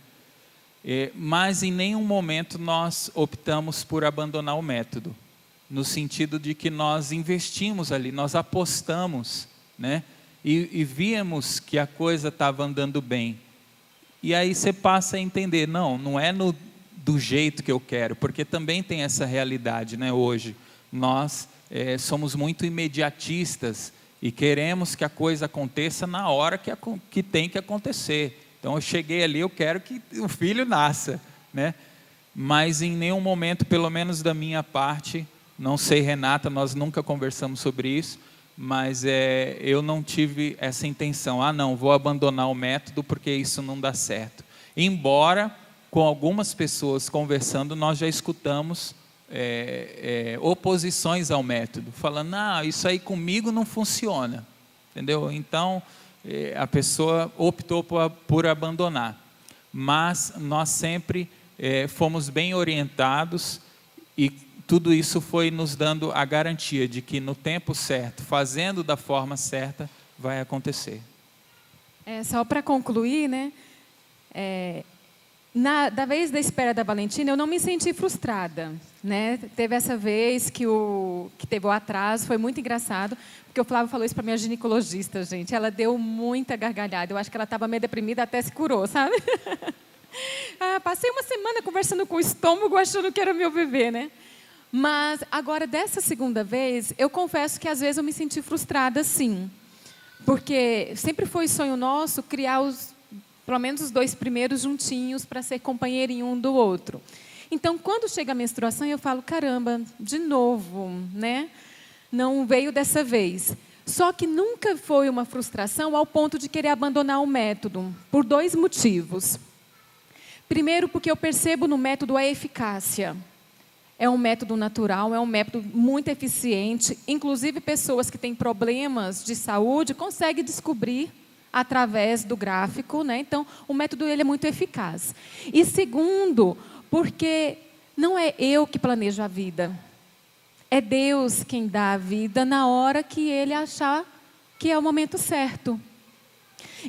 Mas em nenhum momento nós optamos por abandonar o método, no sentido de que nós investimos ali, nós apostamos, né? E víamos que a coisa estava andando bem. E aí você passa a entender, não é do jeito que eu quero, porque também tem essa realidade, né? Hoje nós somos muito imediatistas e queremos que a coisa aconteça na hora que tem que acontecer. Então eu cheguei ali, eu quero que o filho nasça, né? Mas em nenhum momento, pelo menos da minha parte, não sei, Renata, nós nunca conversamos sobre isso, mas eu não tive essa intenção, não, vou abandonar o método porque isso não dá certo. Embora, com algumas pessoas conversando, nós já escutamos oposições ao método, falando, isso aí comigo não funciona, entendeu? Então, a pessoa optou por abandonar. Mas nós sempre fomos bem orientados e tudo isso foi nos dando a garantia de que no tempo certo, fazendo da forma certa, vai acontecer. Só para concluir, né? Da vez da espera da Valentina, eu não me senti frustrada, né? Teve essa vez que teve o atraso, foi muito engraçado, porque o Flávio falou isso para minha ginecologista, gente. Ela deu muita gargalhada. Eu acho que ela estava meio deprimida, até se curou, sabe? Passei uma semana conversando com o estômago, achando que era meu bebê, né? Mas agora, dessa segunda vez, eu confesso que às vezes eu me senti frustrada, sim. Porque sempre foi sonho nosso criar pelo menos os 2 primeiros juntinhos para ser companheirinho um do outro. Então, quando chega a menstruação, eu falo, caramba, de novo, né? Não veio dessa vez. Só que nunca foi uma frustração ao ponto de querer abandonar o método, por 2 motivos. Primeiro, porque eu percebo no método a eficácia. É um método natural, é um método muito eficiente. Inclusive, pessoas que têm problemas de saúde conseguem descobrir através do gráfico, né? Então, o método ele é muito eficaz. E segundo, porque não é eu que planejo a vida. É Deus quem dá a vida na hora que Ele achar que é o momento certo.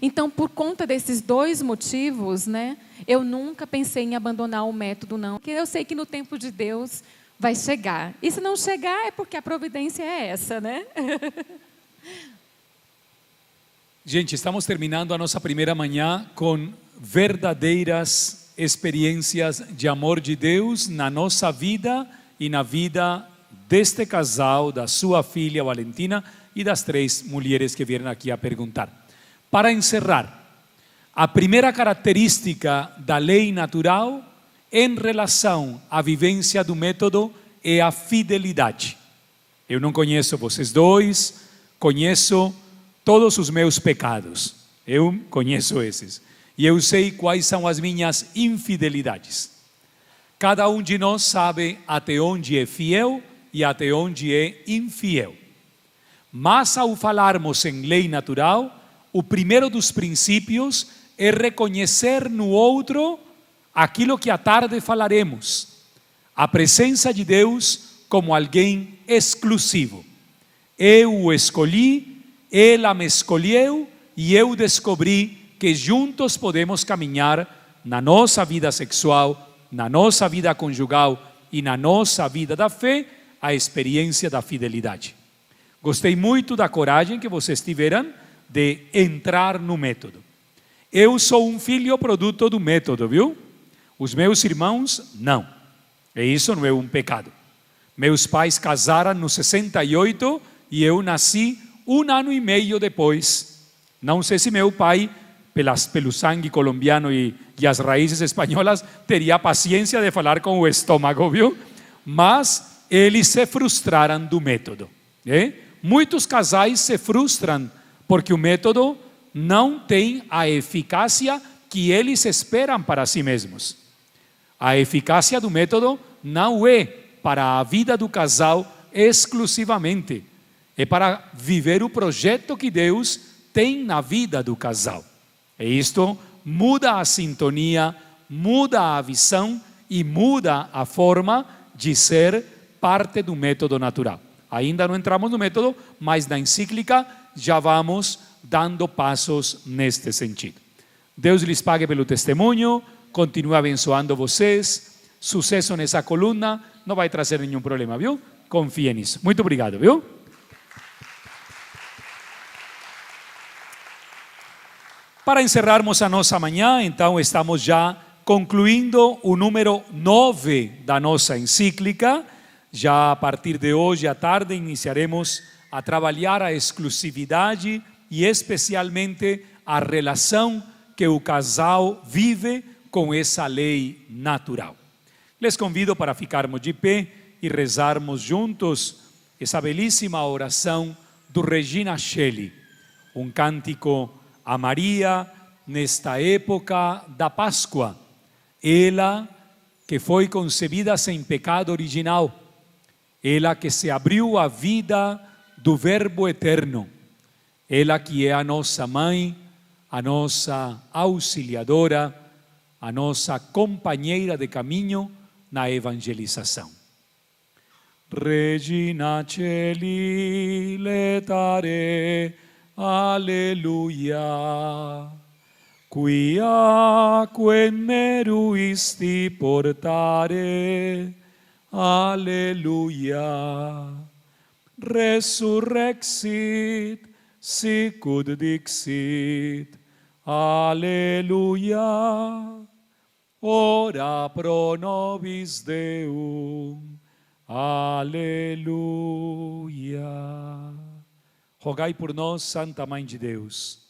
Então, por conta desses 2 motivos, né, eu nunca pensei em abandonar o método, não. Porque eu sei que no tempo de Deus vai chegar. E se não chegar, é porque a providência é essa, né? Gente, estamos terminando a nossa primeira manhã com verdadeiras experiências de amor de Deus na nossa vida e na vida deste casal, da sua filha Valentina e das 3 mulheres que vieram aqui a perguntar. Para encerrar, a primeira característica da lei natural em relação à vivência do método é a fidelidade. Eu não conheço vocês 2, conheço todos os meus pecados. Eu conheço esses. E eu sei quais são as minhas infidelidades. Cada um de nós sabe até onde é fiel e até onde é infiel. Mas ao falarmos em lei natural, o primeiro dos princípios é reconhecer no outro aquilo que à tarde falaremos. A presença de Deus como alguém exclusivo. Eu o escolhi, ela me escolheu e eu descobri que juntos podemos caminhar na nossa vida sexual, na nossa vida conjugal e na nossa vida da fé, a experiência da fidelidade. Gostei muito da coragem que vocês tiveram de entrar no método. Eu sou um filho produto do método, viu? Os meus irmãos, não. E isso não é um pecado. Meus pais casaram no 68 e eu nasci 1 ano e meio depois. Não sei se meu pai, pelo sangue colombiano e as raízes espanholas, teria paciência de falar com o estômago, viu? Mas eles se frustraram do método. Muitos casais se frustram porque o método não tem a eficácia que eles esperam para si mesmos. A eficácia do método não é para a vida do casal exclusivamente. É para viver o projeto que Deus tem na vida do casal. E isto muda a sintonia, muda a visão e muda a forma de ser parte do método natural. Ainda não entramos no método, mas na encíclica já vamos dando passos neste sentido. Deus lhes pague pelo testemunho, continue abençoando vocês, sucesso nessa coluna, não vai trazer nenhum problema, viu? Confie nisso. Muito obrigado, viu? Para encerrarmos a nossa manhã, então estamos já concluindo o número 9 da nossa encíclica. Já a partir de hoje à tarde iniciaremos a trabalhar a exclusividade e especialmente a relação que o casal vive com essa lei natural. Les convido para ficarmos de pé e rezarmos juntos essa belíssima oração do Regina Shelley, um cântico a Maria nesta época da Páscoa. Ela que foi concebida sem pecado original, ela que se abriu à vida do Verbo eterno, Ela que é a nossa mãe, a nossa auxiliadora, a nossa companheira de caminho na evangelização. Regina Celi letare, alleluia, quiaque meruisti portare, alleluia, resurrexit, sicut dixit, alleluia, ora pro nobis Deum, aleluia. Rogai por nós, Santa Mãe de Deus.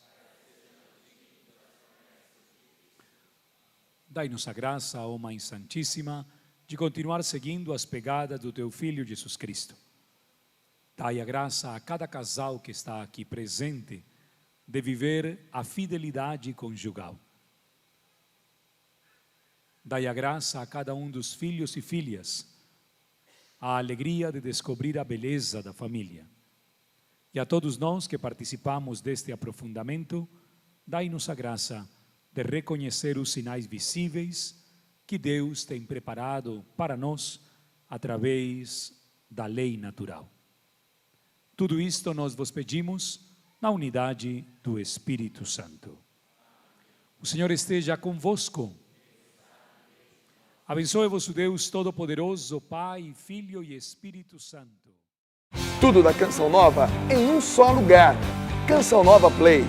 Dai-nos a graça, ó Mãe Santíssima, de continuar seguindo as pegadas do Teu Filho Jesus Cristo. Dai a graça a cada casal que está aqui presente de viver a fidelidade conjugal. Dai a graça a cada um dos filhos e filhas a alegria de descobrir a beleza da família. E a todos nós que participamos deste aprofundamento, dai-nos a graça de reconhecer os sinais visíveis que Deus tem preparado para nós através da lei natural. Tudo isto nós vos pedimos na unidade do Espírito Santo. O Senhor esteja convosco. Abençoe-vos o Deus Todo-Poderoso, Pai, Filho e Espírito Santo. Tudo da Canção Nova em um só lugar. Canção Nova Play.